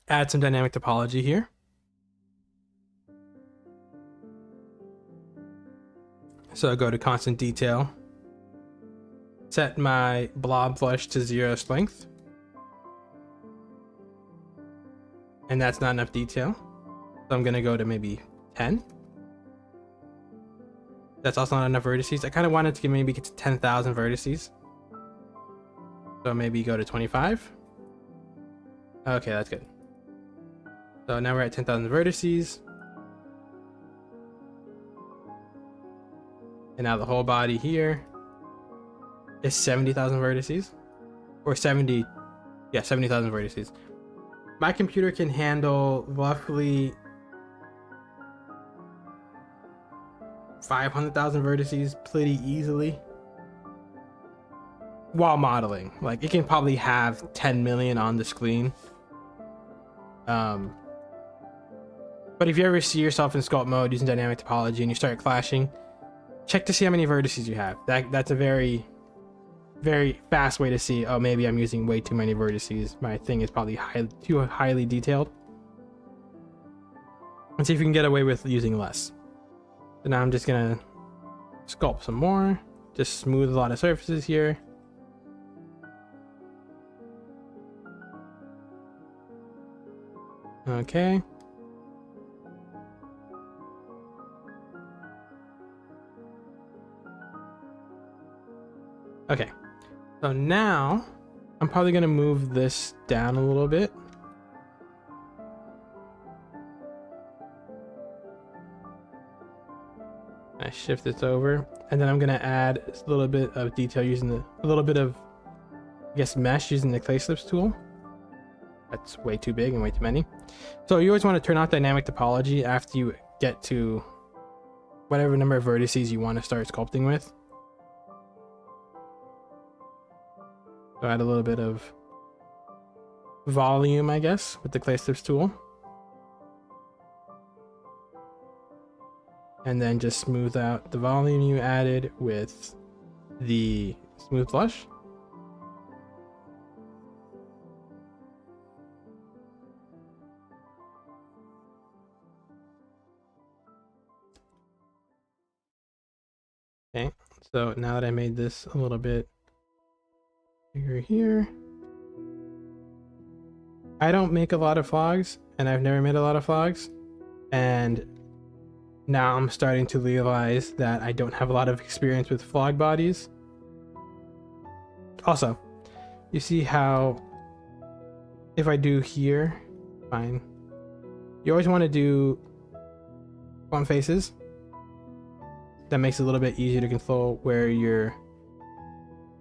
Add some dynamic topology here. So I go to constant detail. Set my blob flush to 0 length. And that's not enough detail. So I'm gonna go to maybe 10. That's also not enough vertices. I kind of wanted to maybe get to 10,000 vertices. So maybe go to 25. Okay, that's good. So now we're at 10,000 vertices. And now the whole body here is 70,000 vertices, or 70,000 vertices. My computer can handle roughly 500,000 vertices pretty easily while modeling. Like it can probably have 10 million on the screen. But if you ever see yourself in sculpt mode using dynamic topology and you start clashing, check to see how many vertices you have. That's a very fast way to see, oh, maybe I'm using way too many vertices. My thing is probably too highly detailed. And see if you can get away with using less. So now I'm just gonna sculpt some more, just smooth a lot of surfaces here. Okay. Okay, so now I'm probably gonna move this down a little bit. I shift this over, and then I'm gonna add a little bit of detail using a little bit of, I guess, mesh using the clay slips tool. That's way too big and way too many. So you always want to turn off dynamic topology after you get to whatever number of vertices you want to start sculpting with. So add a little bit of volume, I guess, with the clay slips tool. And then just smooth out the volume you added with the smooth blush. Okay, so now that I made this a little bit bigger here, I don't make a lot of vlogs, and I've never made a lot of vlogs, and now I'm starting to realize that I don't have a lot of experience with vlog bodies. Also, you see how if I do here, fine. You always want to do front faces. That makes it a little bit easier to control where you're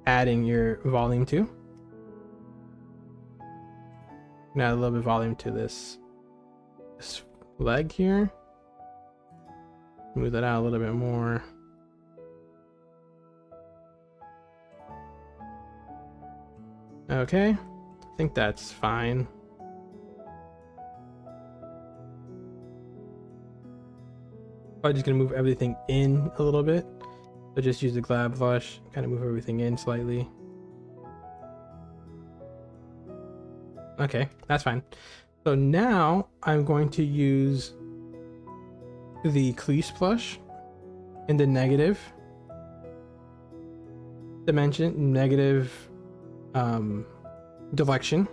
adding your volume to. Now add a little bit of volume to this leg here. Move that out a little bit more. Okay, I think that's fine. I'm just gonna move everything in a little bit. So just use the glab brush, kind of move everything in slightly. Okay, that's fine. So now I'm going to use the crease brush in the negative dimension, negative direction.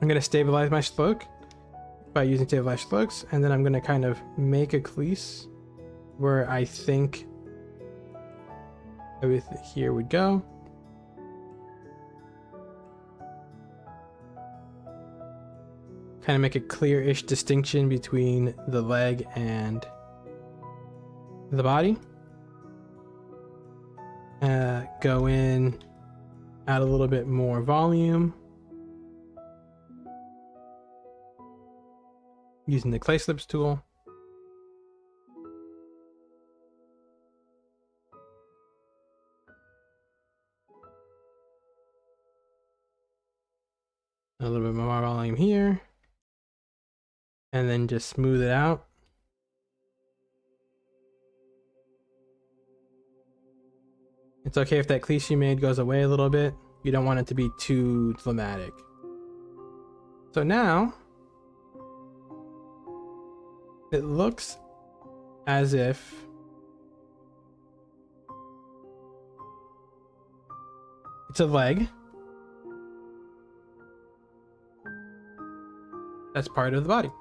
I'm going to stabilize my stroke by using stabilized strokes, and then I'm going to kind of make a crease where I think everything here would go. Kind of make a clear-ish distinction between the leg and the body. Go in, add a little bit more volume using the clay slips tool. A little bit more volume here. And then just smooth it out. It's okay if that crease you made goes away a little bit. You don't want it to be too dramatic. So now it looks as if it's a leg. That's part of the body.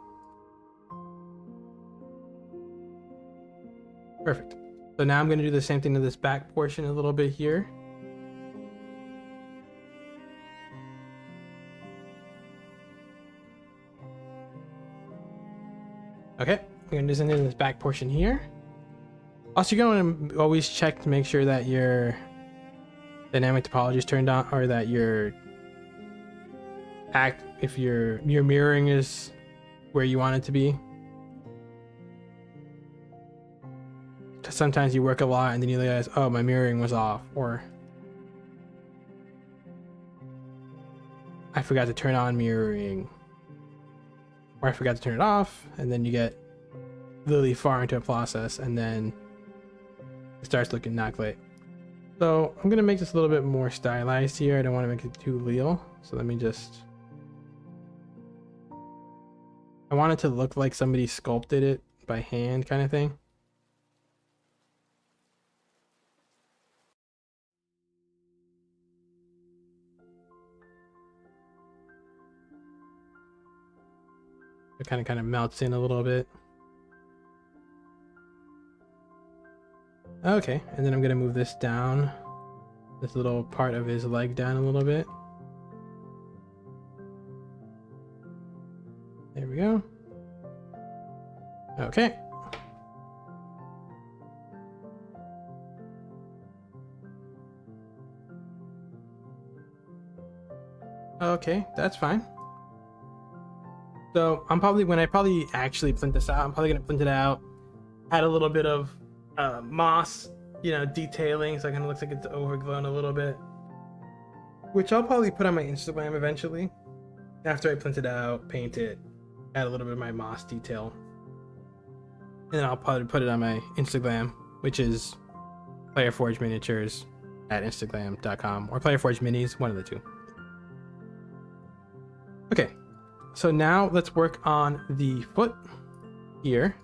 Perfect. So now I'm going to do the same thing to this back portion a little bit here. Okay, I'm going to do something in this back portion here. Also, you're going to always check to make sure that your dynamic topology is turned on, or that your if your mirroring is where you want it to be. Sometimes you work a lot and then you realize, oh, my mirroring was off, or I forgot to turn on mirroring, or I forgot to turn it off, and then you get really far into a process and then it starts looking not great. So I'm gonna make this a little bit more stylized here. I don't want to make it too real, so let me just, I want it to look like somebody sculpted it by hand, kind of thing. It kind of melts in a little bit. Okay, and then I'm gonna move this down this little part of his leg down a little bit. There we go. Okay. Okay, that's fine. So I'm probably, when I probably actually print this out, I'm probably gonna print it out, add a little bit of moss, you know, detailing, so it kind of looks like it's overgrown a little bit, which I'll probably put on my Instagram eventually after I print it out, paint it, add a little bit of my moss detail, and then I'll probably put it on my Instagram, which is PlayerForge Miniatures at Instagram.com, or PlayerForge Minis, one of the two. Okay, so now let's work on the foot here.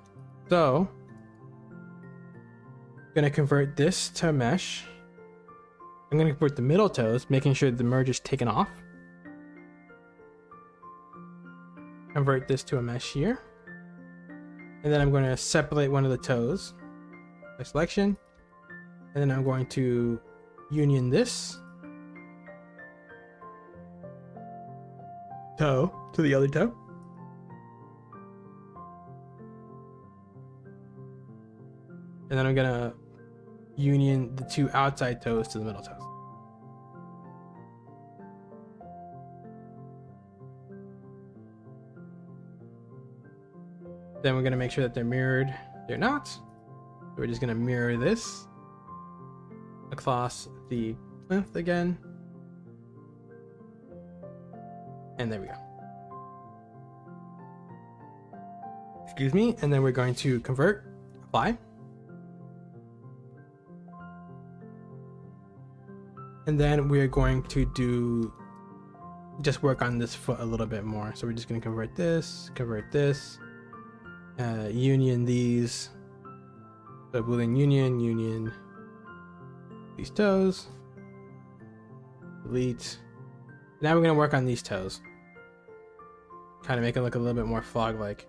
So I'm gonna convert this to mesh. I'm gonna convert the middle toes, making sure the merge is taken off. Convert this to a mesh here. And then I'm going to separate one of the toes by selection. And then I'm going to union this toe to the other toe. And then I'm going to union the two outside toes to the middle toes. Then we're going to make sure that they're mirrored. They're not. So we're just going to mirror this across the plinth again. And there we go. Excuse me. And then we're going to convert, apply. And then we're going to just work on this foot a little bit more. So we're just going to convert this, union these. So boolean union these toes, delete. Now we're going to work on these toes, kind of make it look a little bit more frog-like.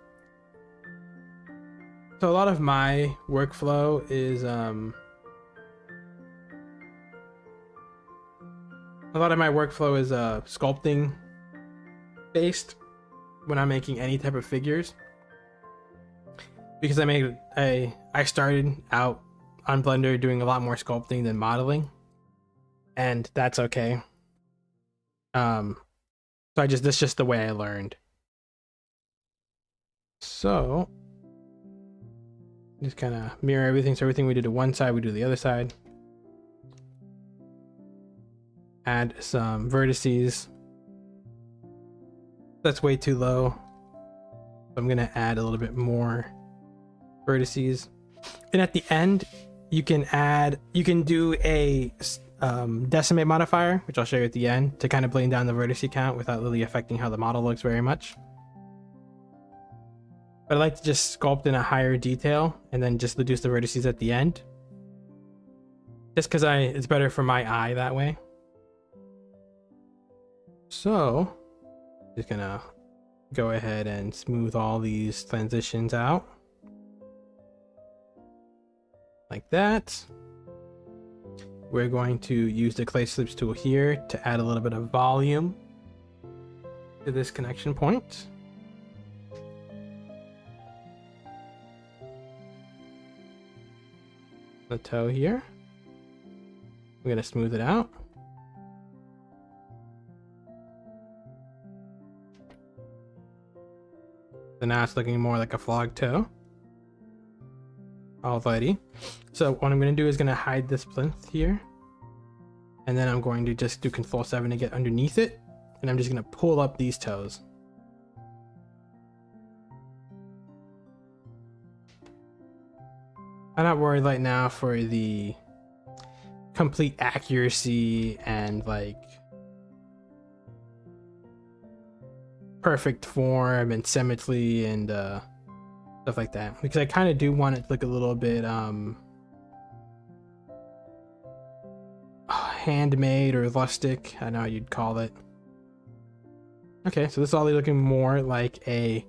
So a lot of my workflow is sculpting based when I'm making any type of figures, because I started out on Blender doing a lot more sculpting than modeling, and that's okay. So that's just the way I learned. So just kind of mirror everything. So everything we do to one side, we do the other side. Add some vertices. That's way too low. So I'm gonna add a little bit more vertices. And at the end, you can do a decimate modifier, which I'll show you at the end, to kind of bring down the vertice count without really affecting how the model looks very much. But I like to just sculpt in a higher detail and then just reduce the vertices at the end, just because it's better for my eye that way. So just gonna go ahead and smooth all these transitions out like that. We're going to use the clay slips tool here to add a little bit of volume to this connection point. The toe here. We're going to smooth it out. So now it's looking more like a frog toe. Alrighty. So what I'm going to do is going to hide this plinth here. And then I'm going to just do Control-7 to get underneath it. And I'm just going to pull up these toes. I'm not worried right now for the complete accuracy and like perfect form and symmetry and stuff like that, because I kind of do want it to look a little bit handmade or rustic. I know how you'd call it. Okay, so this is all looking more like a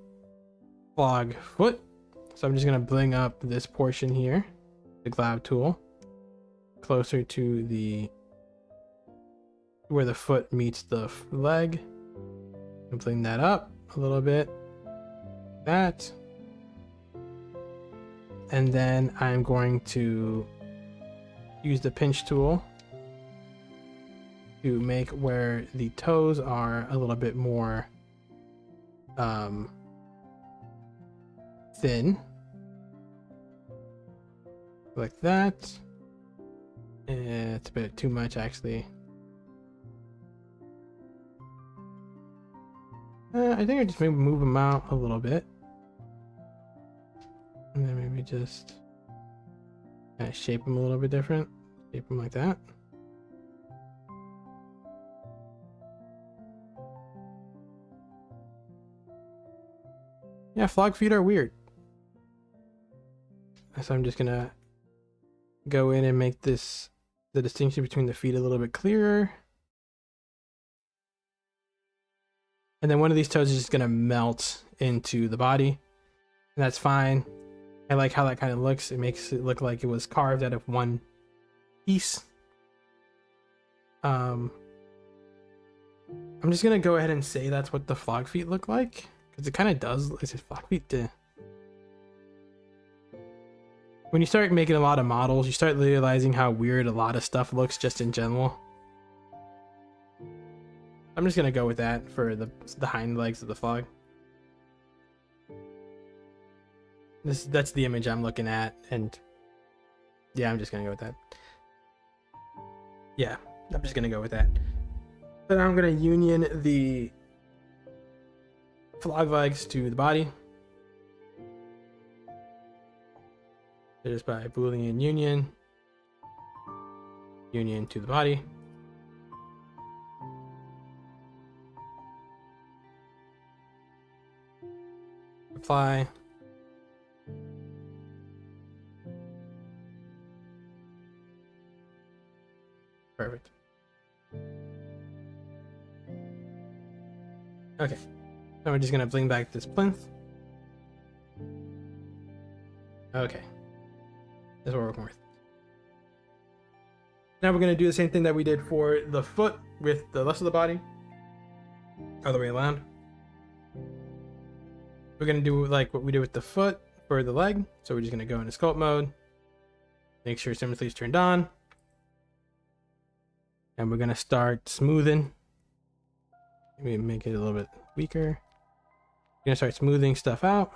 frog foot. So I'm just going to bring up this portion here, the glab tool, closer to the where the foot meets the leg. And bring that up a little bit. That. And then I'm going to use the pinch tool to make where the toes are a little bit more thin. Like that. It's a bit too much actually. I think I just maybe move them out a little bit. And then maybe just kind of shape them a little bit different. Shape them like that. Yeah, flog feet are weird. So I'm just gonna go in and make the distinction between the feet a little bit clearer. And then one of these toes is just gonna melt into the body. And that's fine. I like how that kind of looks. It makes it look like it was carved out of one piece. I'm just gonna go ahead and say that's what the flog feet look like. Because it kind of does. It's just flog feet to... When you start making a lot of models, you start realizing how weird a lot of stuff looks just in general. I'm just gonna go with that for the hind legs of the frog. That's the image I'm looking at, and yeah, I'm just gonna go with that. Yeah, I'm just gonna go with that. Then I'm gonna union the frog legs to the body. So just by Boolean union to the body. Apply. Perfect. Okay. So we're just gonna bring back this plinth. Okay. That's what we're working with. Now we're gonna do the same thing that we did for the foot with the rest of the body. Other way around. We're gonna do like what we did with the foot for the leg. So we're just gonna go into sculpt mode. Make sure symmetry is turned on. And we're gonna start smoothing. Maybe make it a little bit weaker. We're gonna start smoothing stuff out.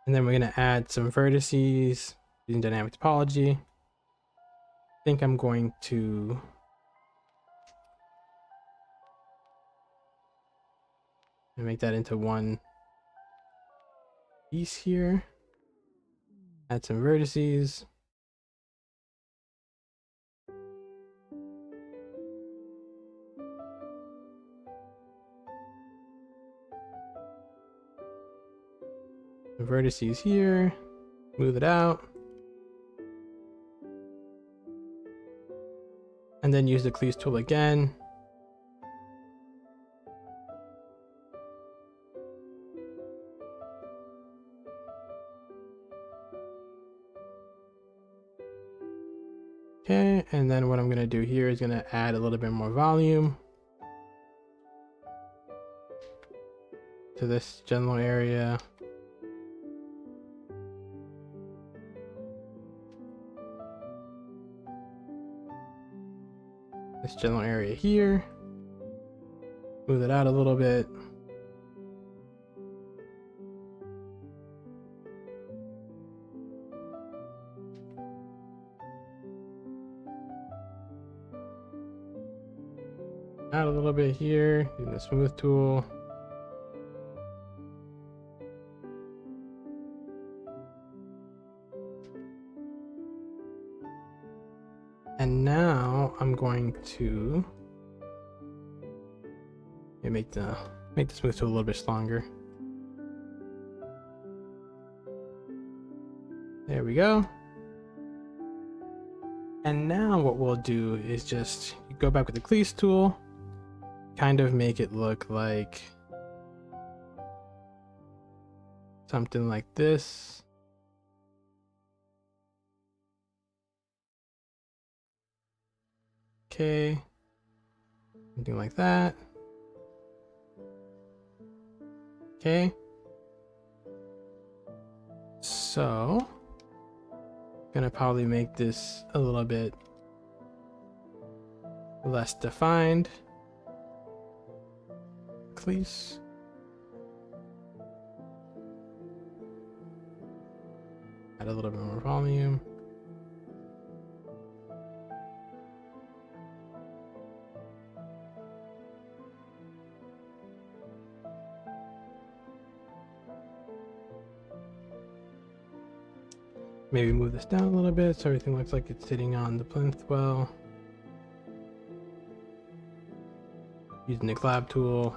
And then we're gonna add some vertices using dynamic topology. I think I'm going to make that into one piece here. Add some vertices. The vertices here. Smooth it out. And then use the cleave tool again. Okay, and then what I'm gonna do here is gonna add a little bit more volume to this general area. This general area here. Move it out a little bit. Out a little bit here, using the smooth tool. And now I'm going to make the smooth tool a little bit stronger. There we go. And now what we'll do is just go back with the cleave tool, kind of make it look like something like this. okay. Something like that. Okay. So, gonna probably make this a little bit less defined. Please. Add a little bit more volume. Maybe move this down a little bit so everything looks like it's sitting on the plinth well. Using the collab tool.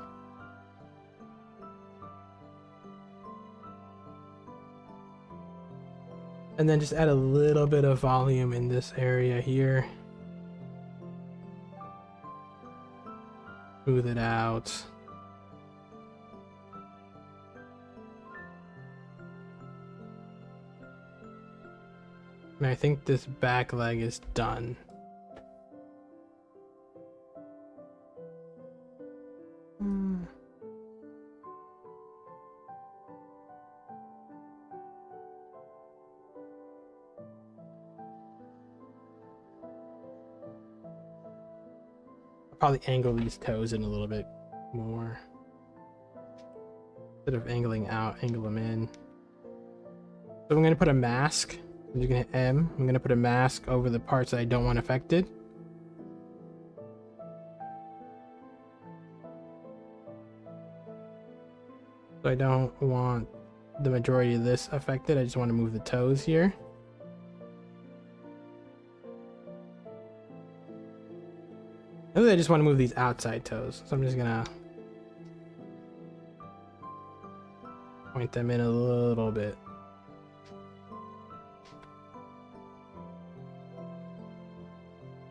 And then just add a little bit of volume in this area here. Smooth it out. And I think this back leg is done. I'll probably angle these toes in a little bit more. Instead of angling out, angle them in. So I'm going to put a mask. I'm just going to hit M. I'm going to put a mask over the parts that I don't want affected. So I don't want the majority of this affected. I just want to move the toes here. I just want to move these outside toes. So I'm just going to point them in a little bit.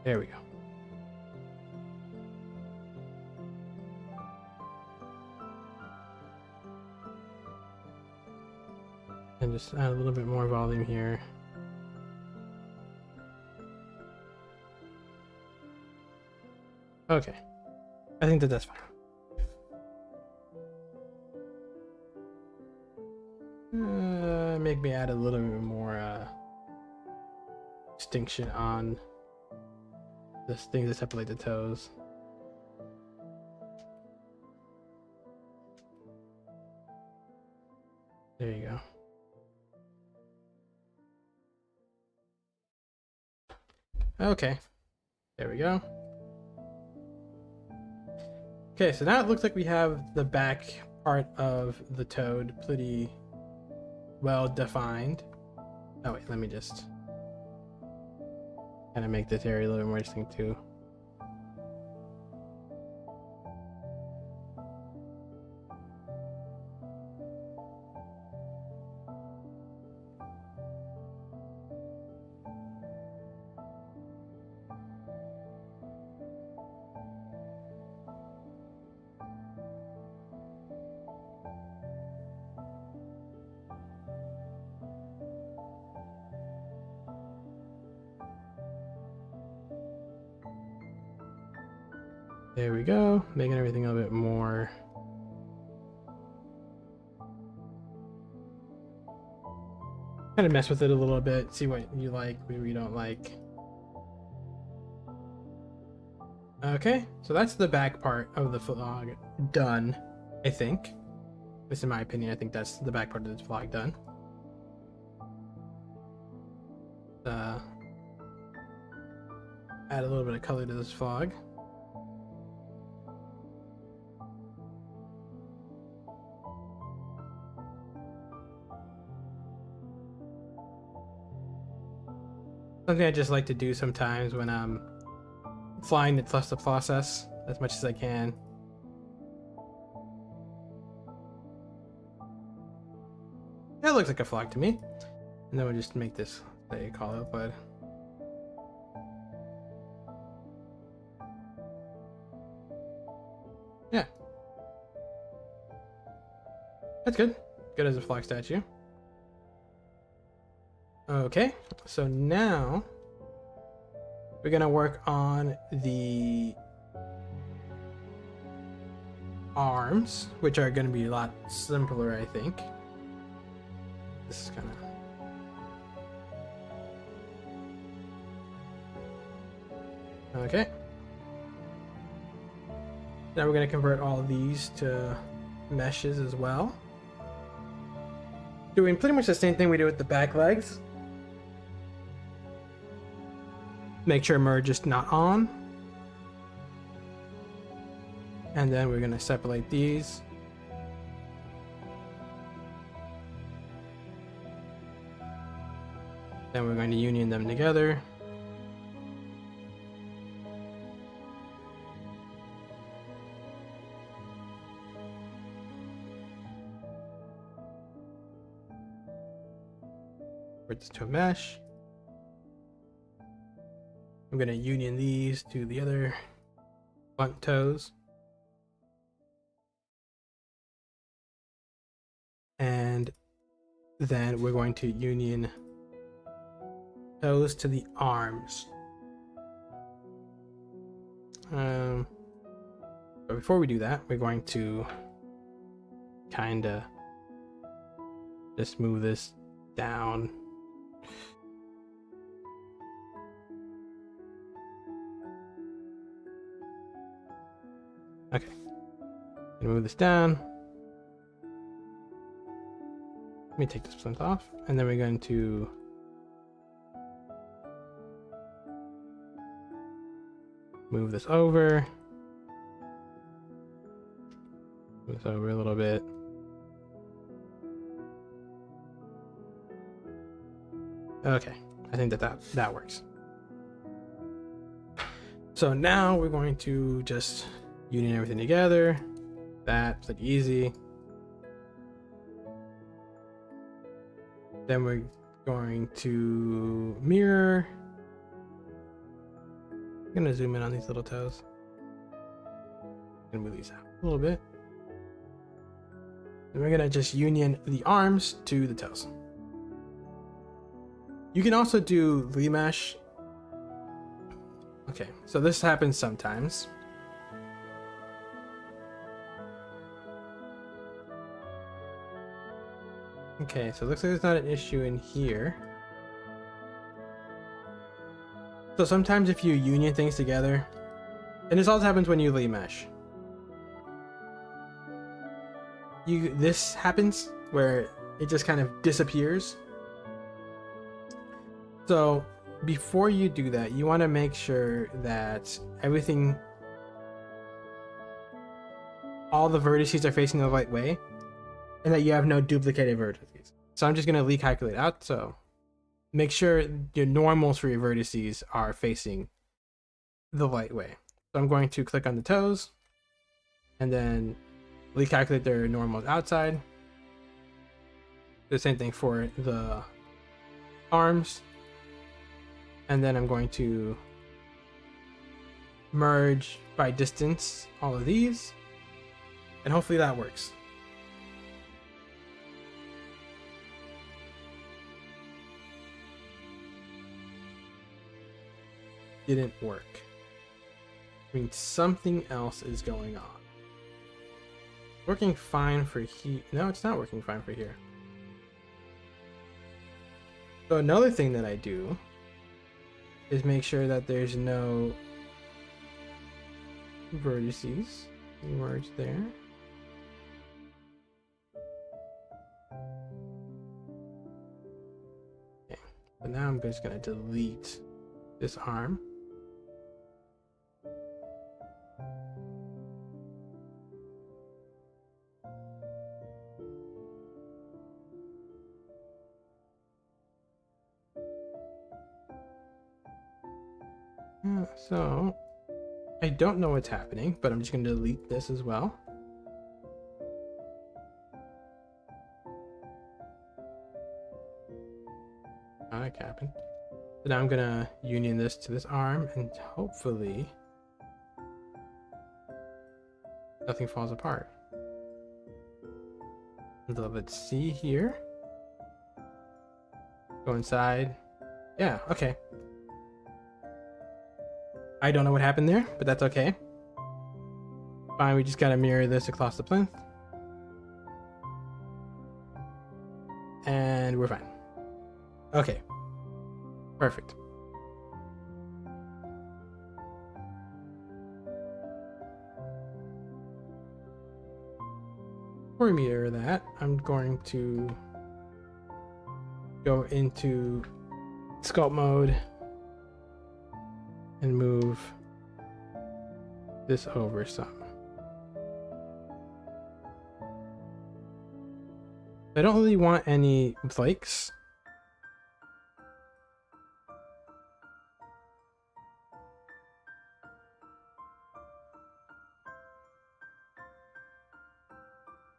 There we go. And just add a little bit more volume here. Okay. I think that that's fine. Make me add a little bit more distinction on this thing to separate the toes. There you go. Okay, there we go. Okay, so now it looks like we have the back part of the toad pretty well defined. Oh wait, let me just kind of make this area a little bit more distinct too. There we go, making everything a bit more kind of mess with it a little bit, see what you like, what you don't like. Okay, so that's the back part of the vlog done, I think. At least in my opinion, I think that's the back part of this vlog done. Add a little bit of color to this vlog. Something I just like to do sometimes when I'm flying to trust the process as much as I can. That looks like a flag to me. And then we'll just make this say call output. Yeah. That's good. Good as a flag statue. Okay, so now We're gonna work on the arms, which are gonna be a lot simpler, I think. This is kind of okay. Now we're gonna convert all of these to meshes as well. Doing pretty much the same thing we do with the back legs. Make sure merge is not on. And then we're going to separate these. Then we're going to union them together. Convert this to a mesh. I'm going to union these to the other front toes. And then we're going to union toes to the arms. But before we do that, we're going to kind of just move this down. Okay, move this down. Let me take this plinth off, and then we're going to move this over. Move this over a little bit. Okay, I think that works. So now we're going to just union everything together. That's like easy. Then we're going to mirror. I'm gonna zoom in on these little toes. Gonna move these out a little bit. Then we're gonna just union the arms to the toes. You can also do remesh. Okay, so this happens sometimes. Okay, so it looks like there's not an issue in here. So sometimes if you union things together, and this also happens when you remesh. This happens where it just kind of disappears. So before you do that, you want to make sure that everything, all the vertices are facing the right way, and that you have no duplicated vertices. So I'm just going to recalculate out. So make sure your normals for your vertices are facing the right way. So I'm going to click on the toes and then recalculate their normals outside. The same thing for the arms. And then I'm going to merge by distance all of these, and hopefully that works. Didn't work. I mean, something else is going on. Working fine for here. No, it's not working fine for here. So another thing that I do is make sure that there's no vertices. Merge there. Okay, so now I'm just gonna delete this arm. So I don't know what's happening, but I'm just going to delete this as well. Oh, that happened. So now I'm going to union this to this arm, and hopefully nothing falls apart. So let's see here. Go inside. Yeah, okay. I don't know what happened there, but that's okay. Fine, we just gotta mirror this across the plinth. And we're fine. Okay. Perfect. Before we mirror that, I'm going to go into sculpt mode and move this over some. I don't really want any flakes.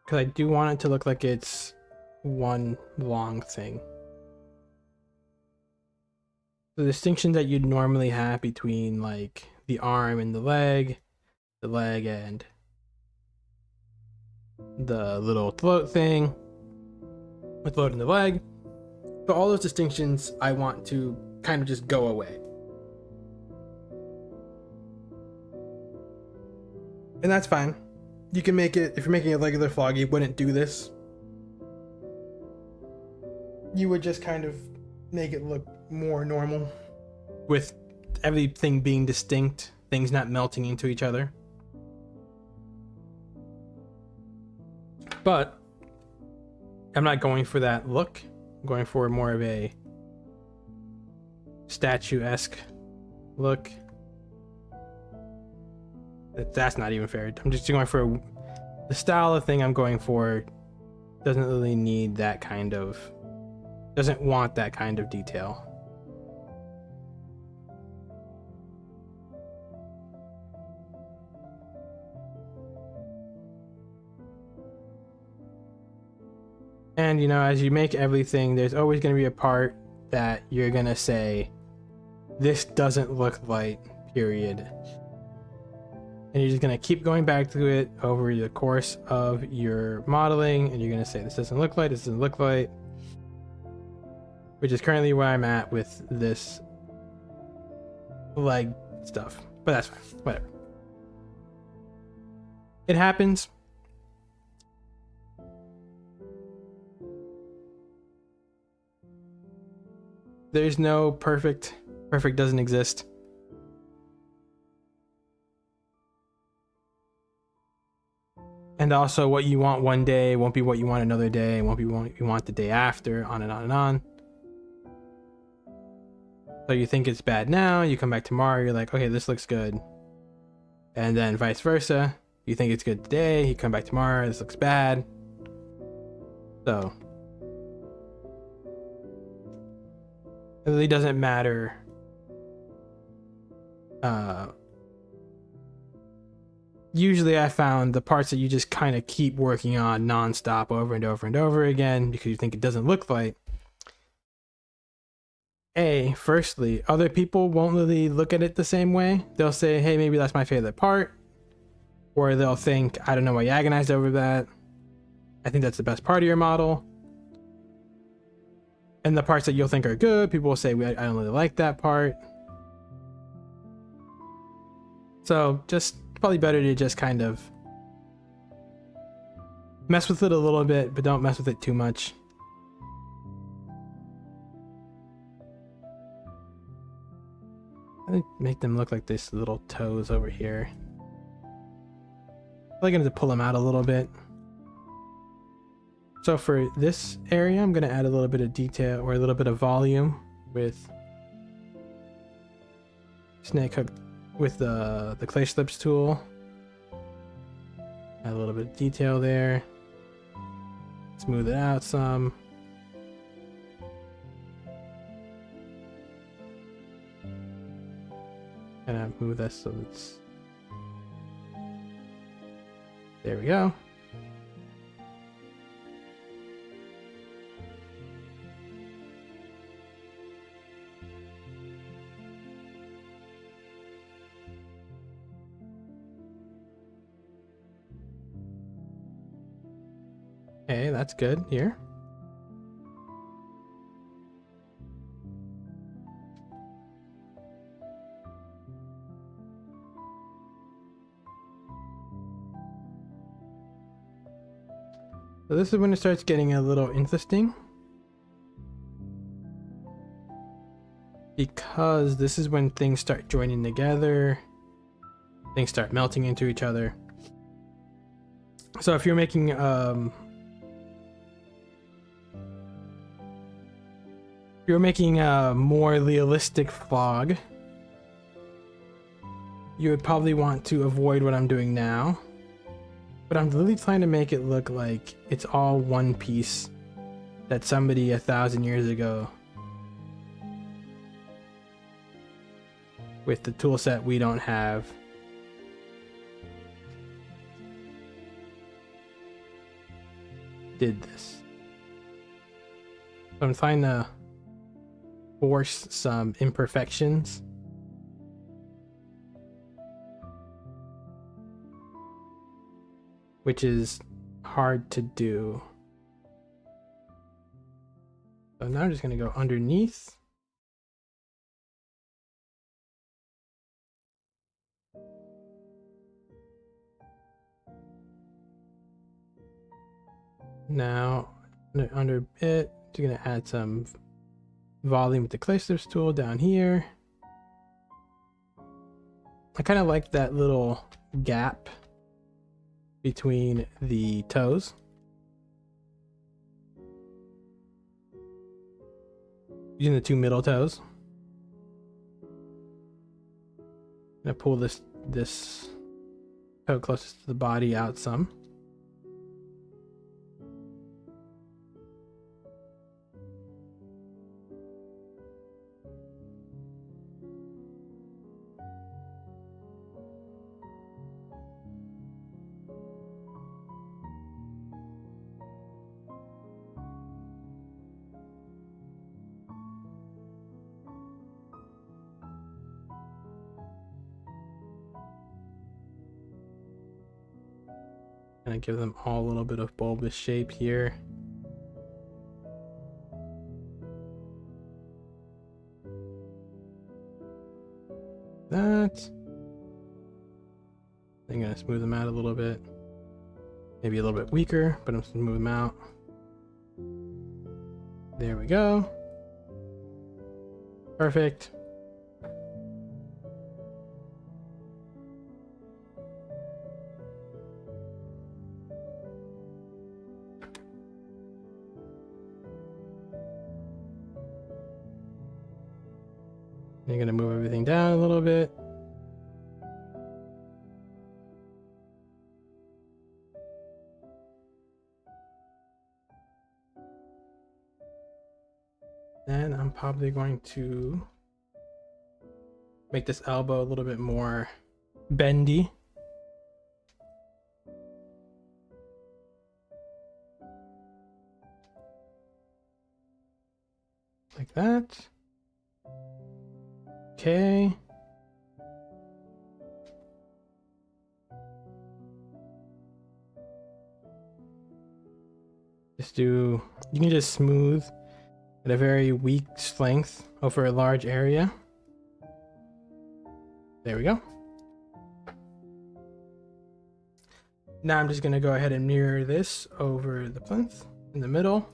Because I do want it to look like it's one long thing. The distinction that you'd normally have between like the arm and the leg and the little throat thing with float in the leg. But all those distinctions I want to kind of just go away. And that's fine. You can make it, if you're making a regular flog, you wouldn't do this. You would just kind of make it look more normal with everything being distinct, things not melting into each other. But I'm not going for that look. I'm going for more of a statue-esque look. That's not even fair. I'm just going for the style of thing I'm going for. Doesn't really need that kind of, doesn't want that kind of detail. And you know, as you make everything, there's always going to be a part that you're going to say, this doesn't look right, period. And you're just going to keep going back to it over the course of your modeling, and you're going to say, this doesn't look right, this doesn't look right. Which is currently where I'm at with this leg stuff. But that's fine, whatever. It happens. There's no perfect. Perfect doesn't exist. And also, what you want one day won't be what you want another day, won't be what you want the day after, on and on and on. So you think it's bad now, you come back tomorrow, you're like, okay, this looks good. And then vice versa. You think it's good today, you come back tomorrow, this looks bad. So it really doesn't matter. Usually I found the parts that you just kind of keep working on non-stop over and over and over again because you think it doesn't look right. Firstly, other people won't really look at it the same way. They'll say, hey, maybe that's my favorite part. Or they'll think, I don't know why you agonized over that. I think that's the best part of your model. And the parts that you'll think are good, people will say, I don't really like that part. So just probably better to just kind of mess with it a little bit, but don't mess with it too much. I think make them look like this little toes over here. I'm going to pull them out a little bit. So for this area, I'm going to add a little bit of detail or a little bit of volume with snake hook with the clay slips tool. Add a little bit of detail there. Smooth it out some. And I move this so it's, there we go. Okay, that's good here. So this is when it starts getting a little interesting, because this is when things start joining together, things start melting into each other. So if you're making a more realistic fog, you would probably want to avoid what I'm doing now. But I'm really trying to make it look like it's all one piece that somebody 1,000 years ago, with the tool set we don't have, did this. So I'm trying to force some imperfections. Which is hard to do. So now I'm just going to go underneath. Now, under it, just going to add some volume with the clay strips tool down here. I kind of like that little gap between the toes. Using the two middle toes. I'm gonna pull this toe closest to the body out some. And I give them all a little bit of bulbous shape here. That. I'm gonna smooth them out a little bit. Maybe a little bit weaker, but I'm just gonna move them out. There we go. Perfect. You're gonna move everything down a little bit. Then I'm probably going to make this elbow a little bit more bendy. Like that. Okay. You can just smooth at a very weak length over a large area. There we go. Now I'm just going to go ahead and mirror this over the plinth in the middle.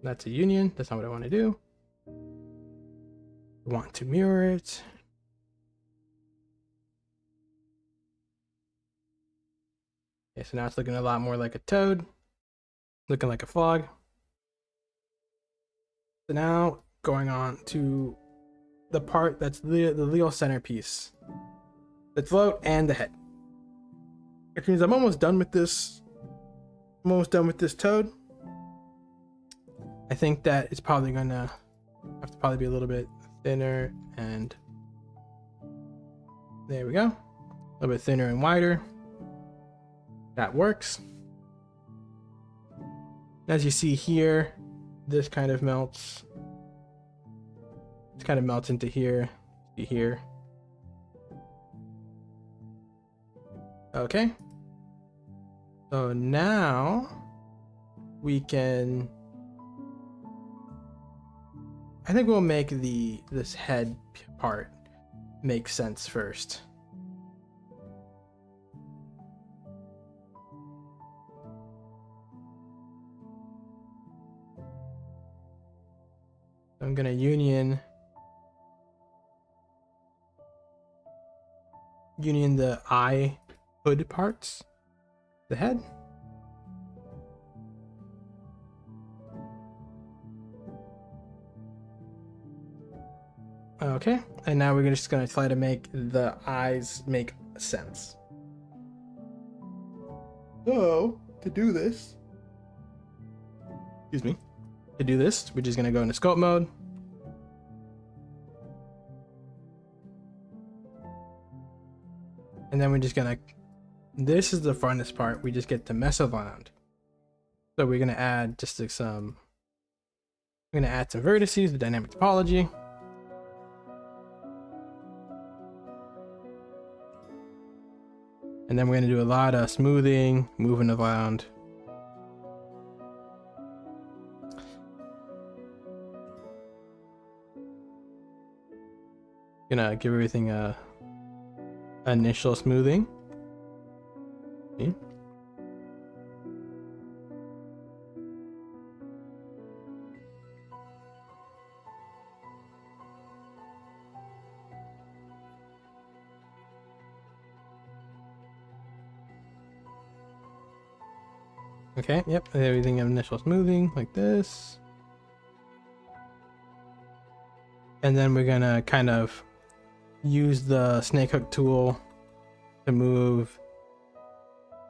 That's a union. That's not what I want to do. I want to mirror it. Okay, so now it's looking a lot more like a toad, looking like a frog. So now going on to the part that's the real centerpiece, the throat and the head. Which means I'm almost done with this. I'm almost done with this toad. I think that it's probably gonna have to probably be a little bit thinner, and there we go. A little bit thinner and wider. That works. As you see here, this kind of melts. It kind of melts into here. See here. Okay. So now we can. I think we'll make this head part make sense first. I'm gonna union the eye hood parts, the head. Okay, and now we're just gonna try to make the eyes make sense. So, to do this, excuse me, to do this, we're just gonna go into scope mode. And then we're just gonna, this is the funnest part, we just get to mess around. So we're gonna add just like some, we're gonna add some vertices, the dynamic topology. And then we're gonna do a lot of smoothing, moving around. Gonna give everything a initial smoothing. See? Okay, yep, everything initial smoothing like this. And then we're gonna kind of use the snake hook tool to move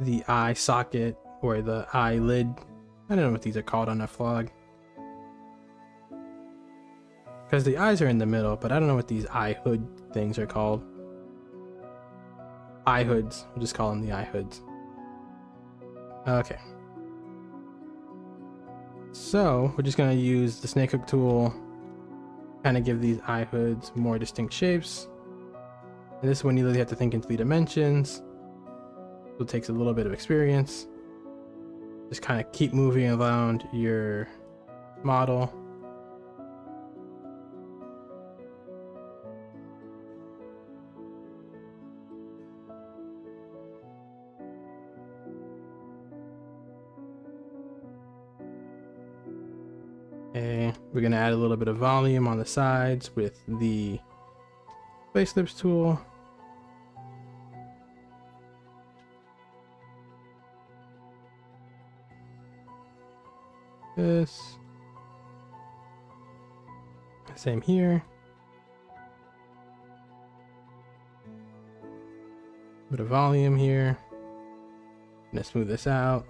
the eye socket or the eyelid. I don't know what these are called on a vlog, because the eyes are in the middle, but I don't know what these eye hood things are called. Eye hoods, we'll just call them the eye hoods. Okay. So we're just gonna use the snake hook tool, kind of give these eye hoods more distinct shapes. And this one you really have to think in 3 dimensions. So it takes a little bit of experience. Just kind of keep moving around your model. Okay, we're gonna add a little bit of volume on the sides with the facelifts tool. This. Same here. Bit of volume here. Gonna smooth this out.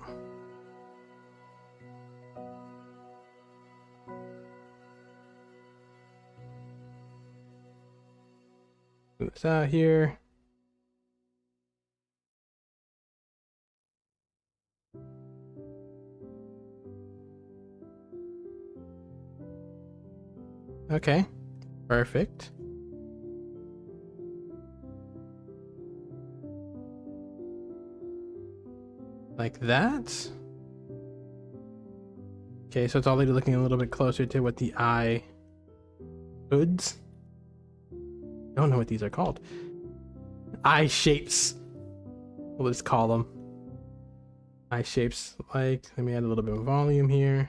Move this out here. Okay, perfect. Like that. Okay, so it's already looking a little bit closer to what the eye hoods. I don't know what these are called. Eye shapes. We'll just call them eye shapes. Like, let me add a little bit of volume here.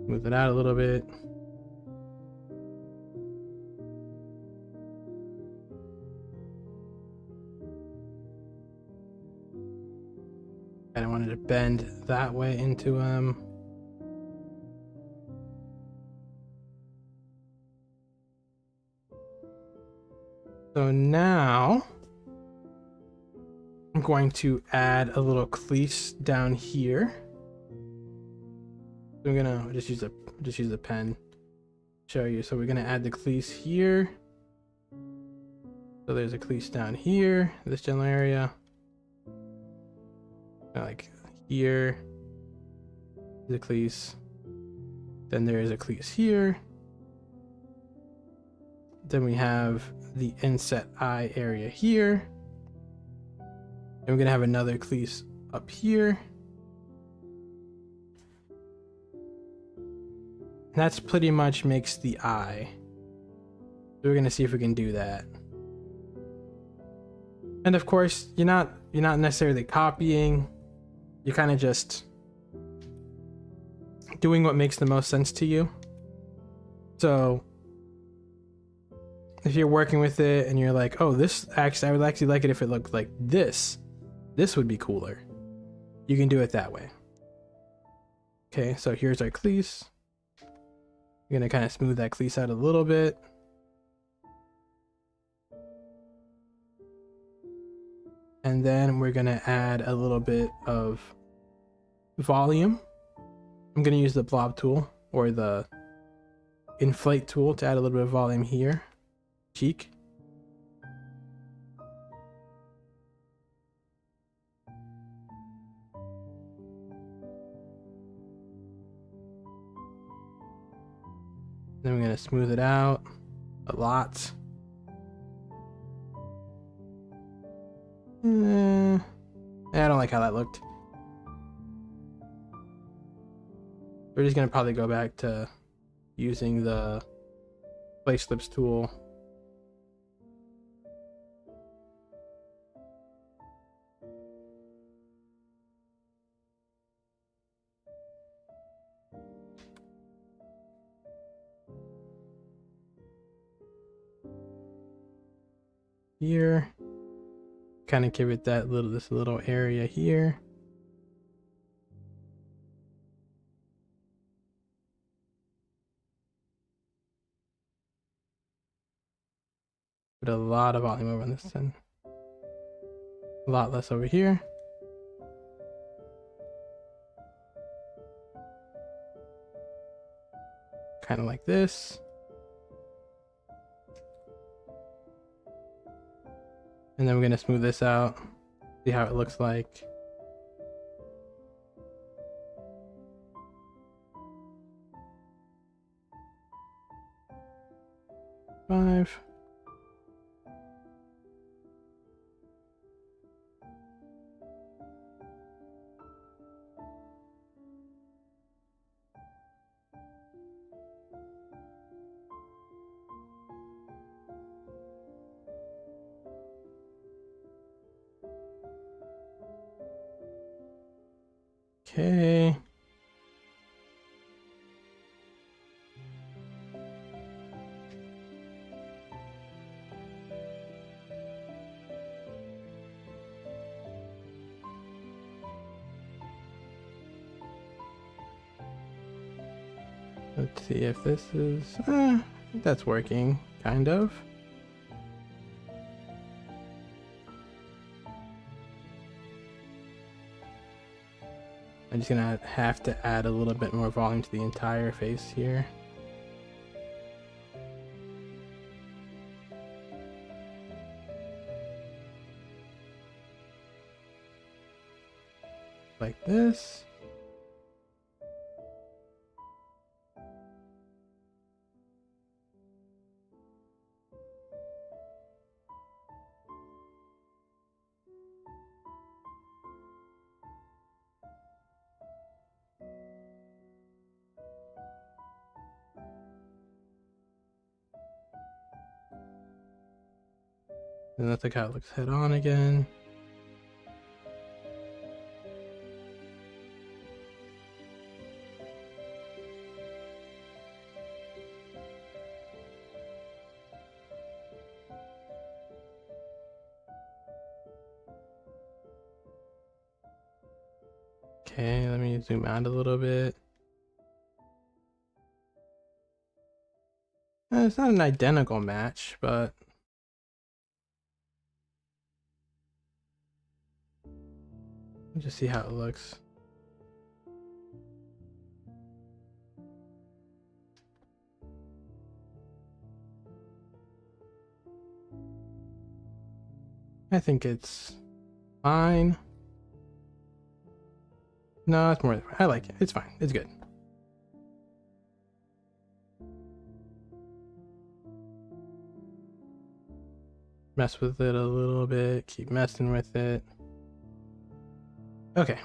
Move it out a little bit. And I wanted to bend that way into So now I'm going to add a little crease down here. So I'm gonna just use a pen to show you. So we're gonna add the crease here. So there's a crease down here, this general area. Like here, the crease. Then there is a crease here. Then we have the inset eye area here. And we're gonna have another crease up here. And that's pretty much makes the eye. So we're gonna see if we can do that. And of course, you're not necessarily copying. You're kind of just doing what makes the most sense to you. So if you're working with it and you're like, oh, this actually, I would actually like it if it looked like this. This would be cooler. You can do it that way. Okay, so here's our crease. We're gonna kind of smooth that crease out a little bit. And then we're gonna add a little bit of volume. I'm gonna use the blob tool or the inflate tool to add a little bit of volume here. Cheek. Then we're gonna smooth it out a lot. I don't like how that looked. We're just gonna probably go back to using the place slips tool. Here, kind of give it that this little area here. Put a lot of volume over on this end. A lot less over here. Kind of like this. And then we're gonna smooth this out. See how it looks like. Five. Okay. Let's see if this is, that's working, kind of. I'm just gonna have to add a little bit more volume to the entire face here. Like this. And let's look how it looks head on again. Okay, let me zoom out a little bit. It's not an identical match, but let's just see how it looks. I think it's fine. No, it's more. I like it. It's fine. It's good. Mess with it a little bit. Keep messing with it. Okay.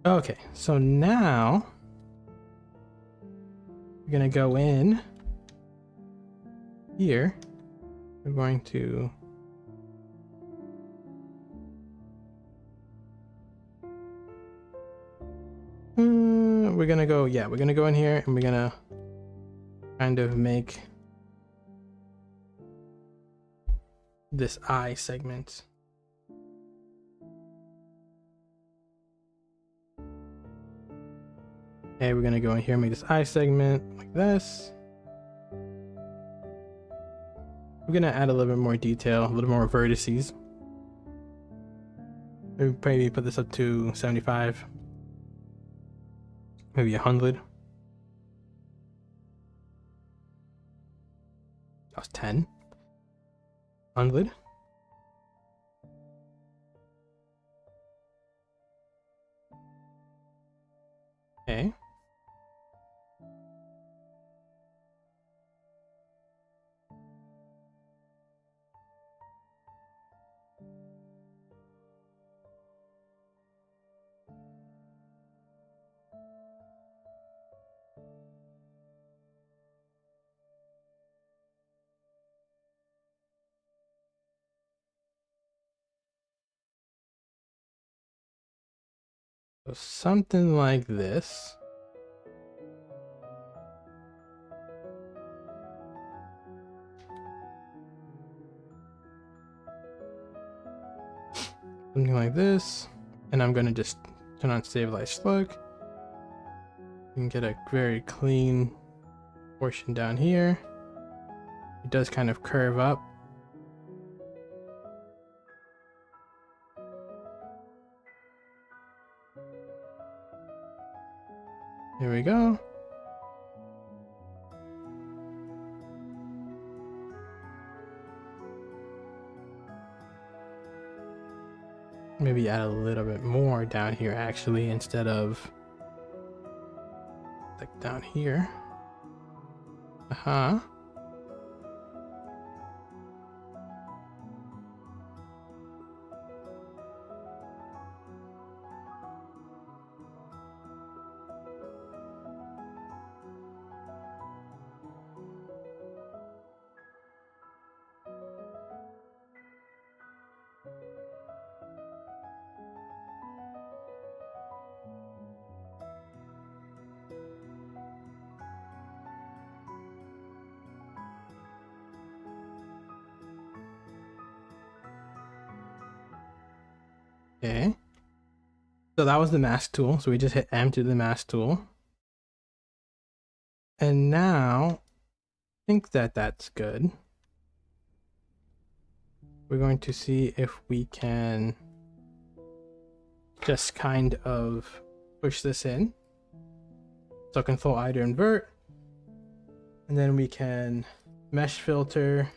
Okay, so now we're gonna go in here. We're going to we're gonna go, yeah, we're gonna go in here and we're gonna kind of make this eye segment. Okay, we're gonna go in here and make this eye segment like this. We're gonna add a little bit more detail, a little more vertices. Maybe put this up to 75. Maybe 100. That was 10. 100. Okay. So something like this. Something like this. And I'm gonna just turn on stabilize slug. You can get a very clean portion down here. It does kind of curve up. Here we go. Maybe add a little bit more down here actually, instead of like down here. Uh-huh. Okay. So that was the mask tool. So we just hit M to the mask tool. And now, I think that that's good. We're going to see if we can just kind of push this in. So Control I to invert. And then we can mesh filter,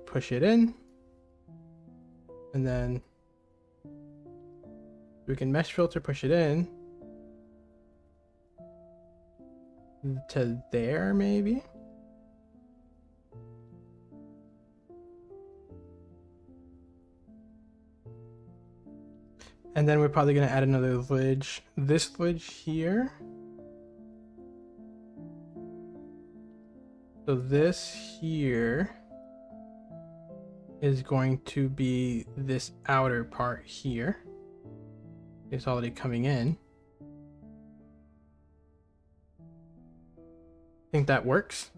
push it in. And then we can mesh filter, push it in to there maybe. And then we're probably gonna add another ledge, this ledge here. So this here is going to be this outer part here. It's already coming in. I think that works.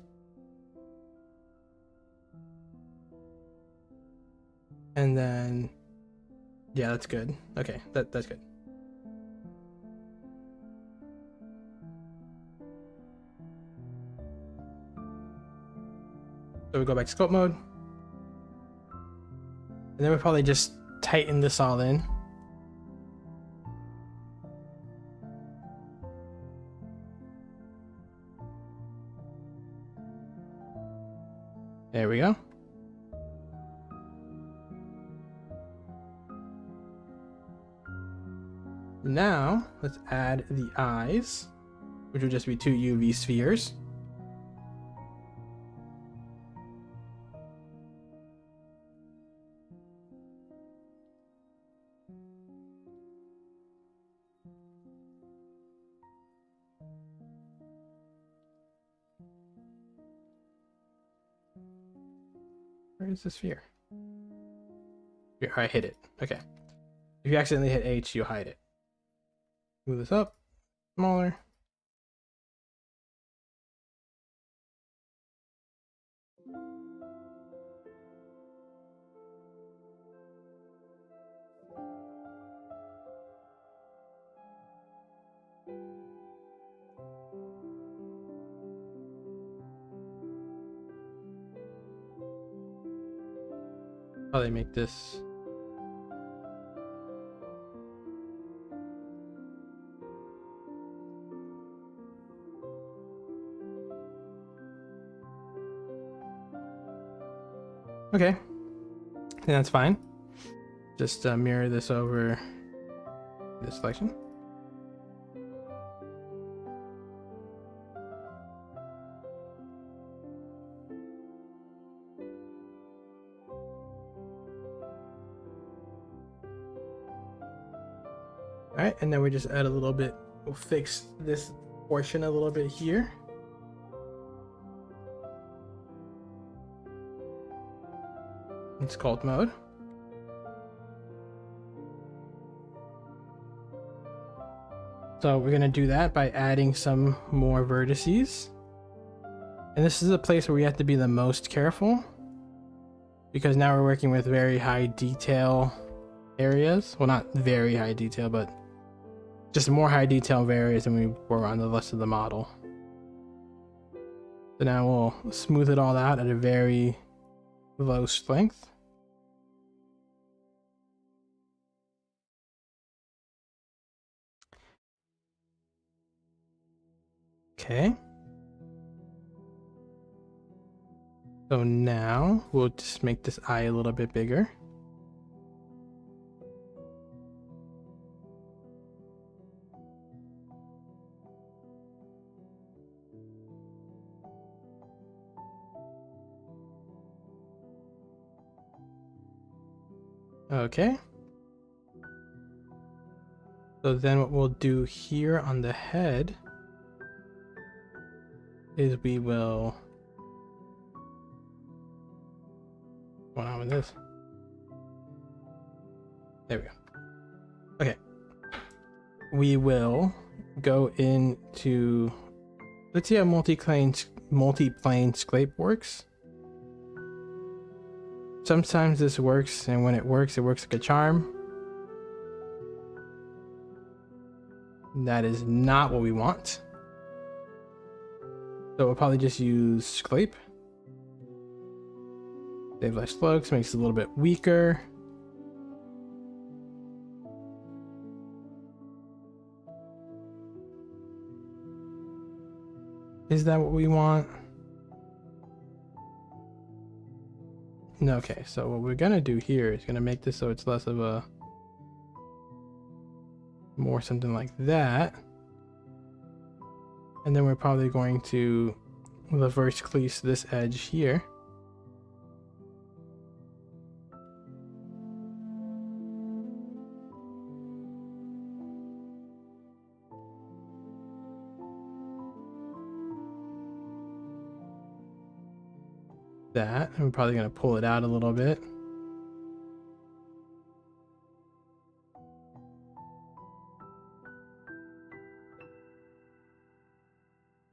And then, yeah, that's good. Okay, that's good. So we go back to scope mode. And then we probably just tighten this all in. There we go. Now, let's add the eyes, which would just be 2 UV spheres. Where is the sphere? Here, I hit it. Okay. If you accidentally hit H, you hide it. Move this up. Smaller. Probably make this. Okay, I think that's fine. Just mirror this over this selection. All right, and then we just add a little bit. We'll fix this portion a little bit here. In sculpt mode. So we're gonna do that by adding some more vertices. And this is a place where we have to be the most careful, because now we're working with very high detail areas. Well, not very high detail, but just more high detail areas than we were on the rest of the model. So now we'll smooth it all out at a very low strength. Okay. So now we'll just make this eye a little bit bigger. Okay. So then what we'll do here on the head is we will... What's on with this? There we go. Okay. We will go into... Let's see how multi-plane scrape works. Sometimes this works, and when it works like a charm. That is not what we want. So we'll probably just use scrape. Save less flux, makes it a little bit weaker. Is that what we want? No, okay, so what we're gonna do here is gonna make this so it's less of a... more something like that. And then we're probably going to reverse crease this edge here. That, I'm probably going to pull it out a little bit.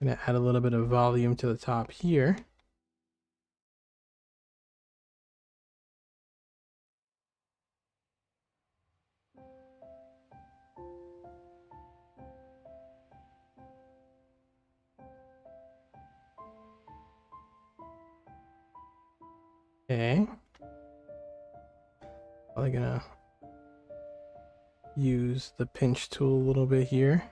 Gonna add a little bit of volume to the top here. Okay. Probably gonna use the pinch tool a little bit here.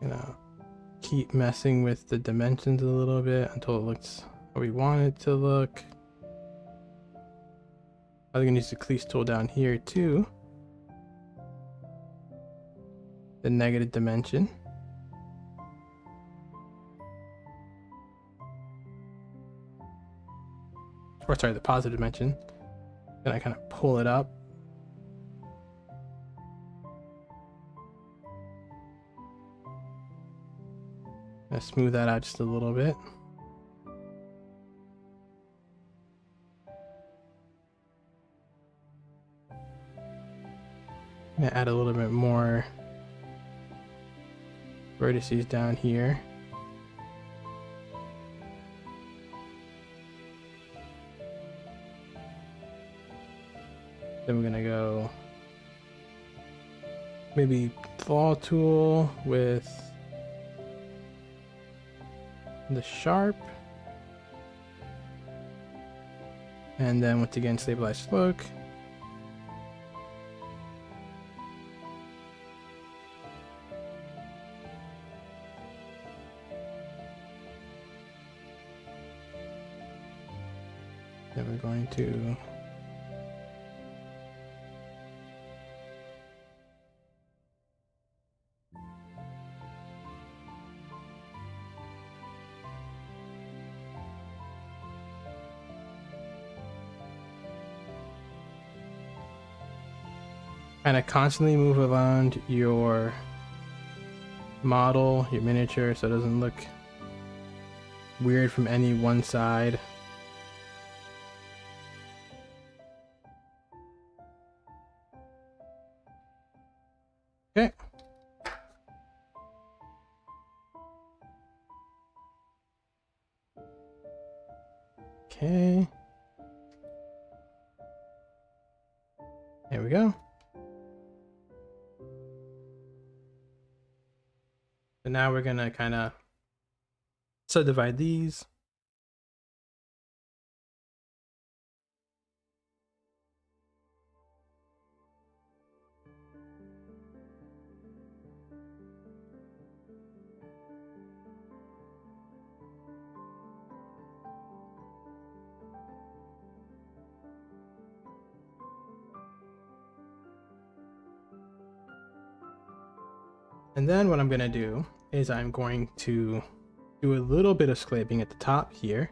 Gonna keep messing with the dimensions a little bit until it looks how we want it to look. I'm gonna use the crease tool down here too. The negative dimension. Or sorry, the positive dimension. Then I kind of pull it up gonna smooth that out just a little bit. I'm gonna add a little bit more vertices down here. Then we're gonna go maybe claw tool with the sharp, and then once again stabilize stroke. Then we're going to kind of constantly move around your model, your miniature, so it doesn't look weird from any one side. Okay. Okay. There we go. So now we're gonna kind of subdivide these. And then what I'm gonna do is I'm going to do a little bit of scraping at the top here.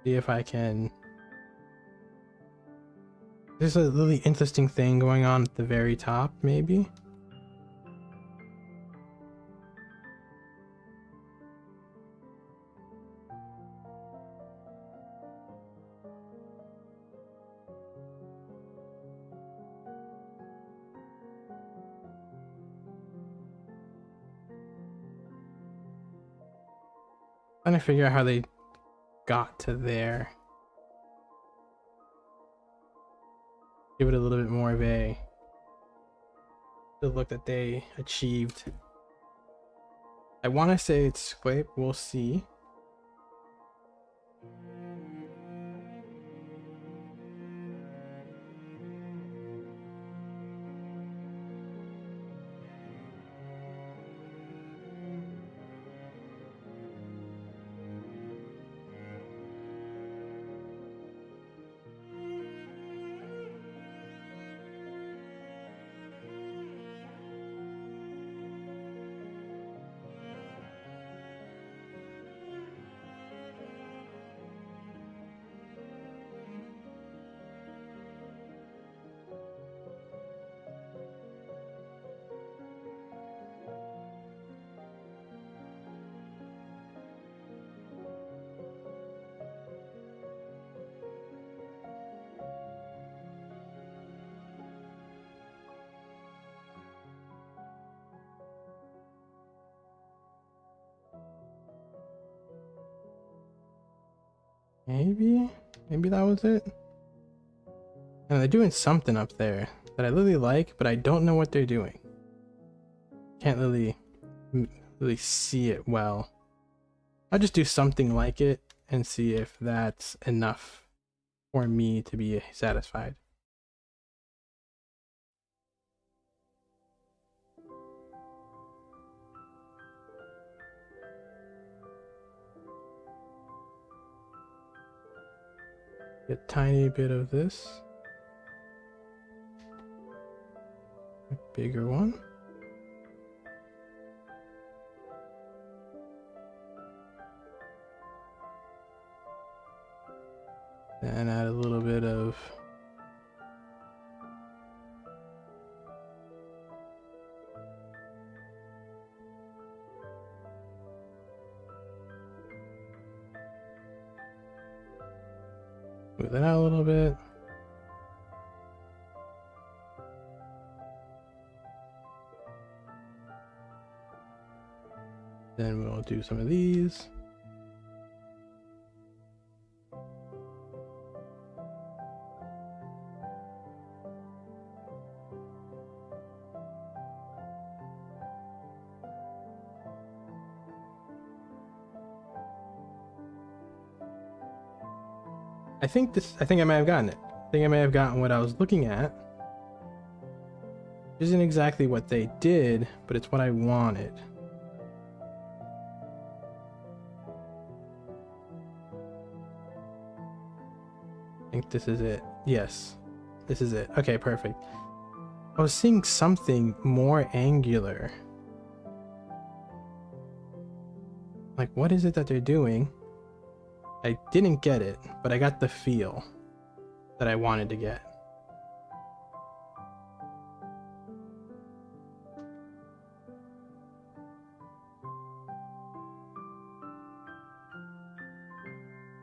See if I can. There's a really interesting thing going on at the very top, maybe. Trying to figure out how they got to there. Give it a little bit more of the look that they achieved. I want to say it's scrape, we'll see. Maybe that was it. And they're doing something up there that I really like, but I don't know what they're doing. Can't really see it well. I'll just do something like it and see if that's enough for me to be satisfied. A tiny bit of this. A bigger one. And add a little bit of Move that out a little bit. Then we'll do some of these. I think I might have gotten it. I think I may have gotten what I was looking at. Isn't exactly what they did, but it's what I wanted. I think this is it. Yes, this is it. Okay, perfect. I was seeing something more angular. Like, what is it that they're doing? I didn't get it, but I got the feel that I wanted to get.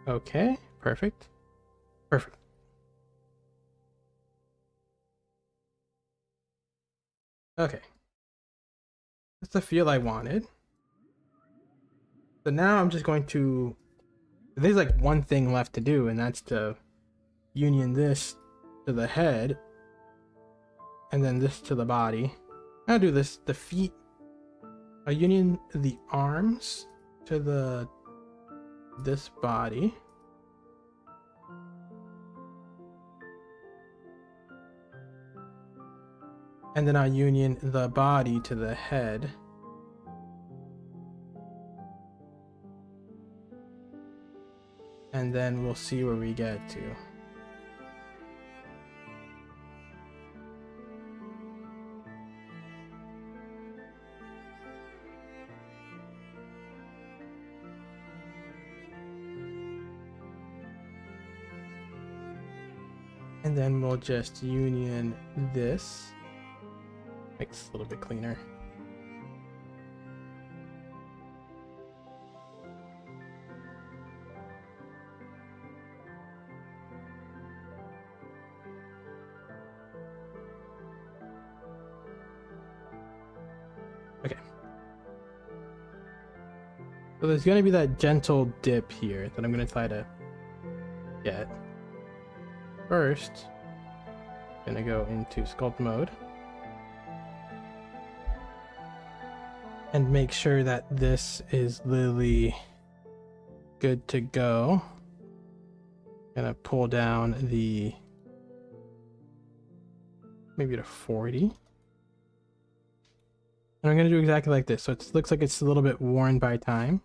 Okay, perfect. Perfect. Okay. That's the feel I wanted. So now I'm just going to... There's like one thing left to do, and that's to union this to the head, and then this to the body. I'll do this, the feet. I'll union the arms to this body. And then I'll union the body to the head. And then we'll see where we get to. And then we'll just union this. Makes it a little bit cleaner. Okay. So there's going to be that gentle dip here that I'm going to try to get. First, I'm going to go into sculpt mode. And make sure that this is literally good to go. Gonna pull down the maybe to 40. And I'm gonna do exactly like this. So it looks like it's a little bit worn by time.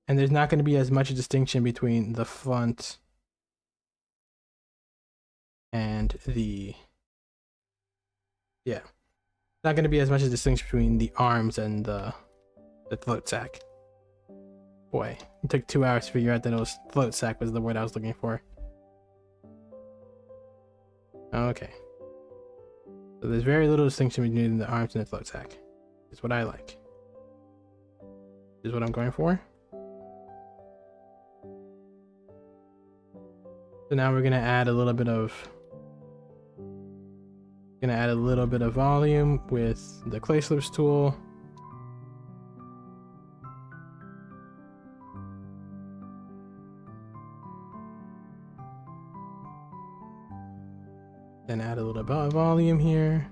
And there's not gonna be as much distinction between the front and the, yeah. Not going to be as much as distinction between the arms and the float sack. Boy, it took 2 hours to figure out that it was float sack was the word I was looking for. Okay. So there's very little distinction between the arms and the float sack. Is what I like. Is what I'm going for. So now we're going to add a little bit of volume with the clay slips tool. Then add a little bit of volume here.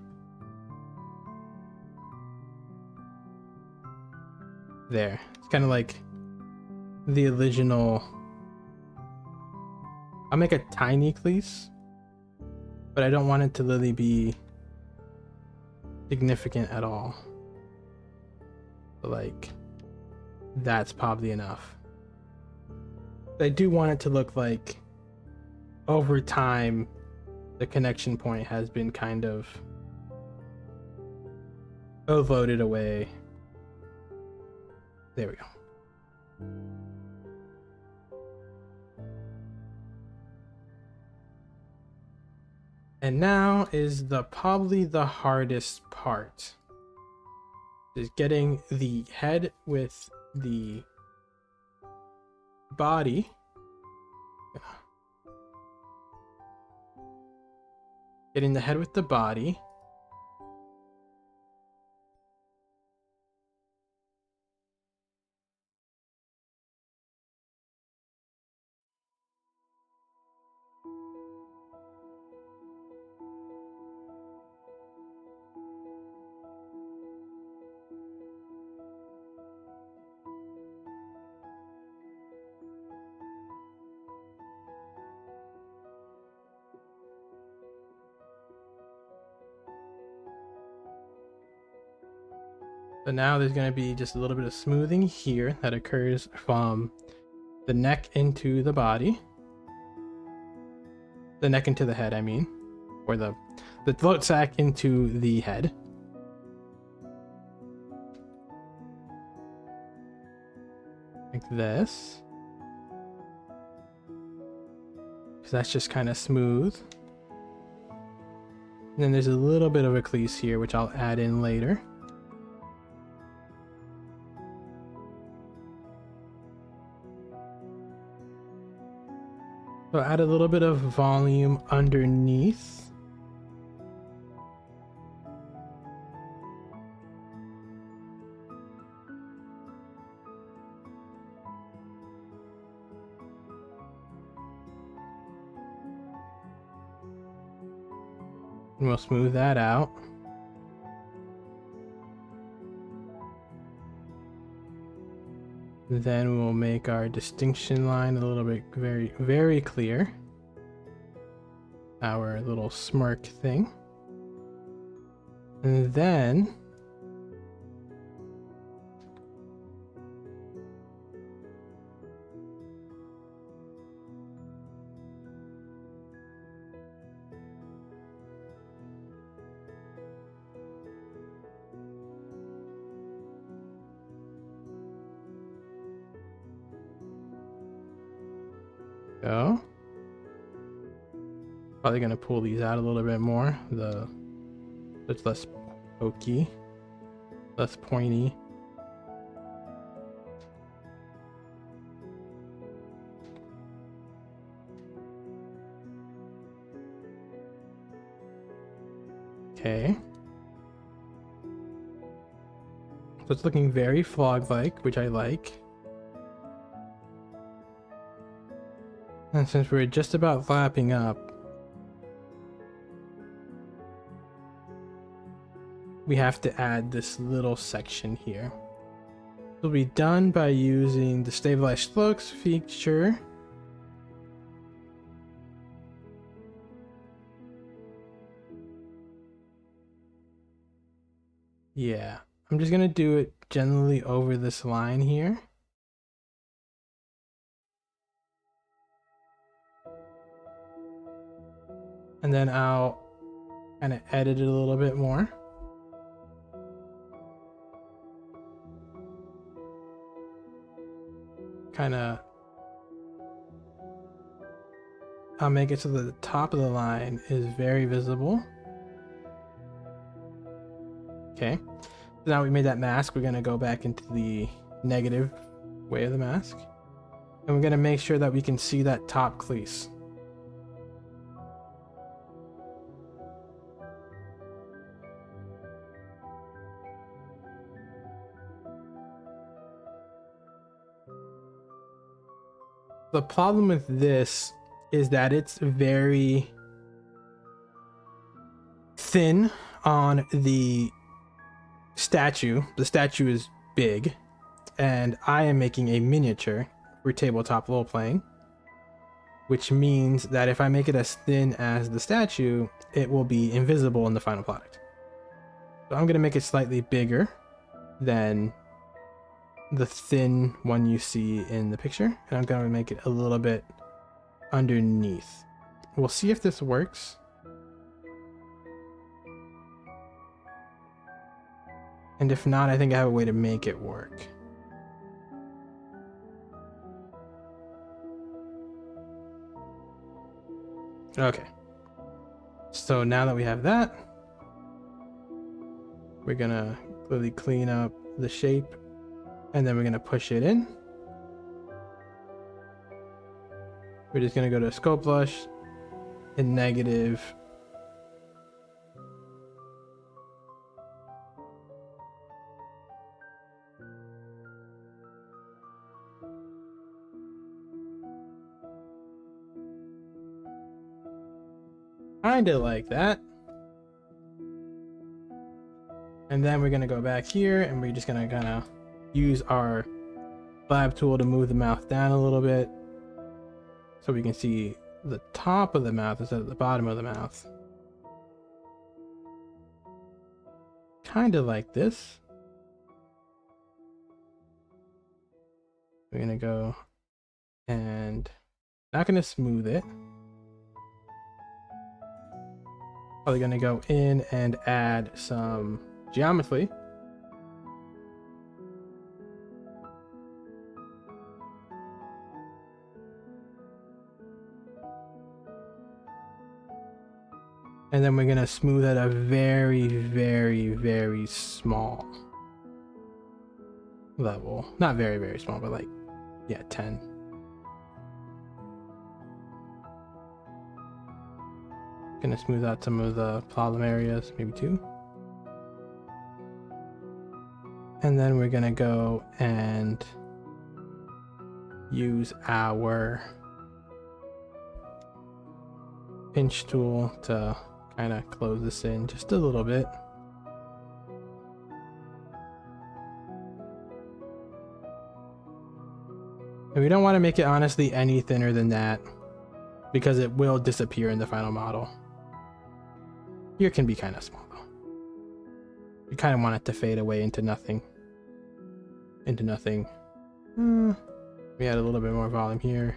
There. It's kind of like the original. I'll make a tiny crease, but I don't want it to really be significant at all. But like, that's probably enough. But I do want it to look like over time the connection point has been kind of voted away. There we go. And now is probably the hardest part. Is getting the head with the body. Getting the head with the body. So now there's going to be just a little bit of smoothing here that occurs from the neck into the body. The neck into the head, I mean. Or the throat sac into the head. Like this. So that's just kind of smooth. And then there's a little bit of a crease here, which I'll add in later. So add a little bit of volume underneath. And we'll smooth that out. Then we'll make our distinction line a little bit very, very clear. Our little smirk thing. And then go. Probably gonna pull these out a little bit more. It's less pokey, less pointy. Okay. So it's looking very frog-like, which I like. And since we're just about wrapping up, we have to add this little section here. It'll be done by using the Stabilize Strokes feature. Yeah, I'm just gonna do it generally over this line here. And then I'll kind of edit it a little bit more. I'll make it so that the top of the line is very visible. Okay, so now we made that mask, we're gonna go back into the negative way of the mask. And we're gonna make sure that we can see that top crease. The problem with this is that it's very thin on the statue. The statue is big, and I am making a miniature for tabletop role playing, which means that if I make it as thin as the statue, it will be invisible in the final product. So I'm going to make it slightly bigger than the thin one you see in the picture, and I'm going to make it a little bit underneath. We'll see if this works. And if not, I think I have a way to make it work. Okay. So now that we have that, we're gonna really clean up the shape, and then we're gonna push it in. We're just gonna go to scope blush and negative. Kinda like that. And then we're gonna go back here and we're just gonna kind of use our flab tool to move the mouth down a little bit so we can see the top of the mouth instead of the bottom of the mouth. Kind of like this. We're gonna go and not gonna smooth it. Probably gonna go in and add some geometry. And then we're gonna smooth at a very, very, very small level. Not very, very small, but like, yeah, 10. Gonna smooth out some of the problem areas, maybe 2. And then we're gonna go and use our pinch tool to kind of close this in just a little bit. And we don't want to make it honestly any thinner than that because it will disappear in the final model. Here can be kind of small though. You kind of want it to fade away into nothing. Into nothing. We add a little bit more volume here.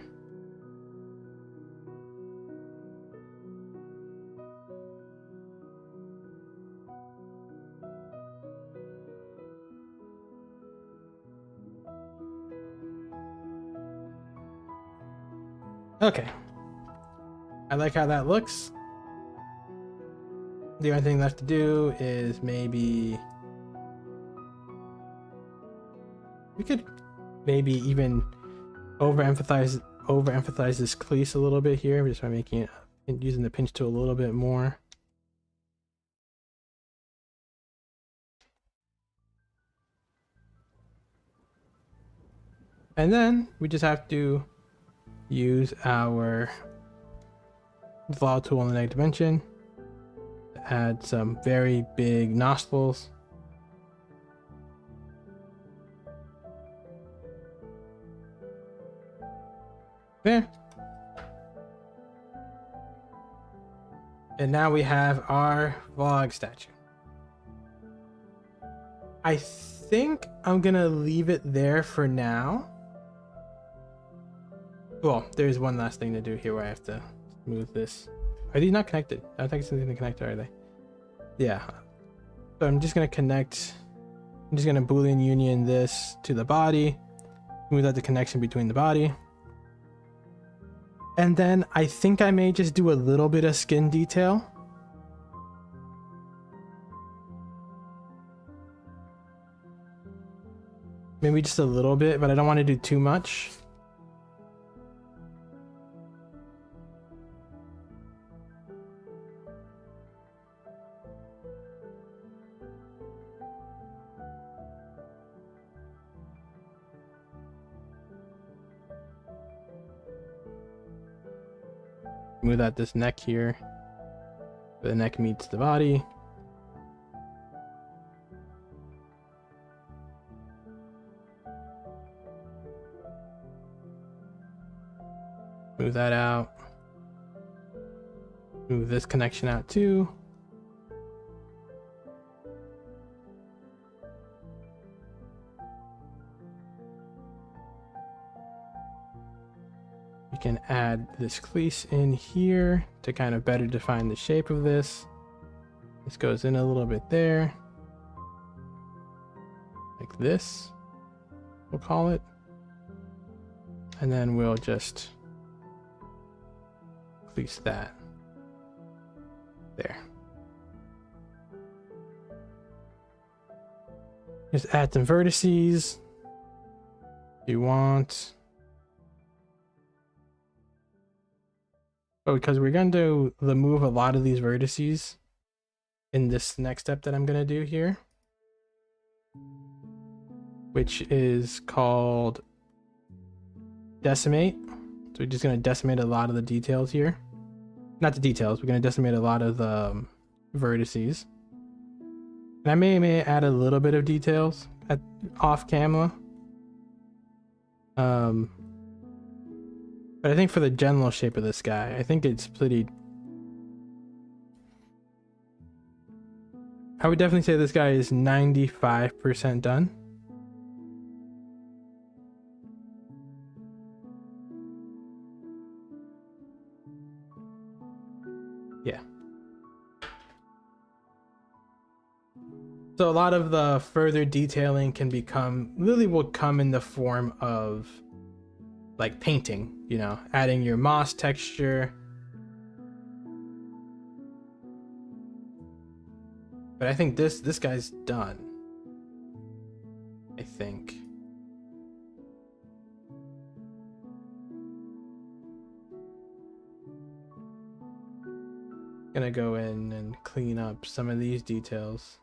Okay. I like how that looks. The only thing left to do is maybe we could maybe even overemphasize this crease a little bit here just by making it using the pinch tool a little bit more. And then we just have to use our flaw tool in the negative dimension to add some very big nostrils. There. And now we have our vlog statue. I think I'm gonna leave it there for now. Well, there's one last thing to do here where I have to move this. Are these not connected? I don't think it's anything to connect, are they? Yeah. So I'm just gonna connect. I'm just gonna Boolean union this to the body. Move out the connection between the body. And then I think I may just do a little bit of skin detail. Maybe just a little bit, but I don't want to do too much. Move out this neck here. The neck meets the body. Move that out. Move this connection out too. We can add this crease in here to kind of better define the shape of this. This goes in a little bit there. Like this, we'll call it. And then we'll just crease that there. Just add some vertices if you want. Oh, because we're going to remove a lot of these vertices in this next step that I'm going to do here, which is called decimate. So we're just going to decimate a lot of the details here. Not the details, we're going to decimate a lot of the vertices. And I may add a little bit of details off camera. But I think for the general shape of this guy, I think it's pretty... I would definitely say this guy is 95% done. Yeah. So a lot of the further detailing will come in the form of like painting, you know, adding your moss texture. But I think this guy's done. I think. Gonna go in and clean up some of these details.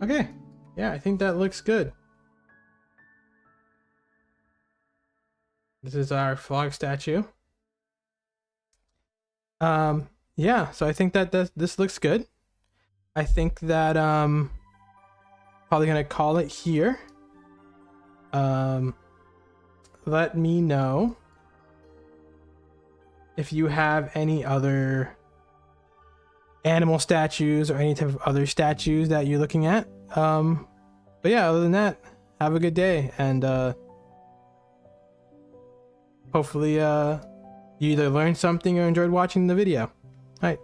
Okay, yeah, I think that looks good. This is our frog statue. Yeah, so I think that this looks good. I think that probably gonna call it here. Let me know if you have any other animal statues or any type of other statues that you're looking at. But yeah, other than that, have a good day, and hopefully you either learned something or enjoyed watching the video. All right.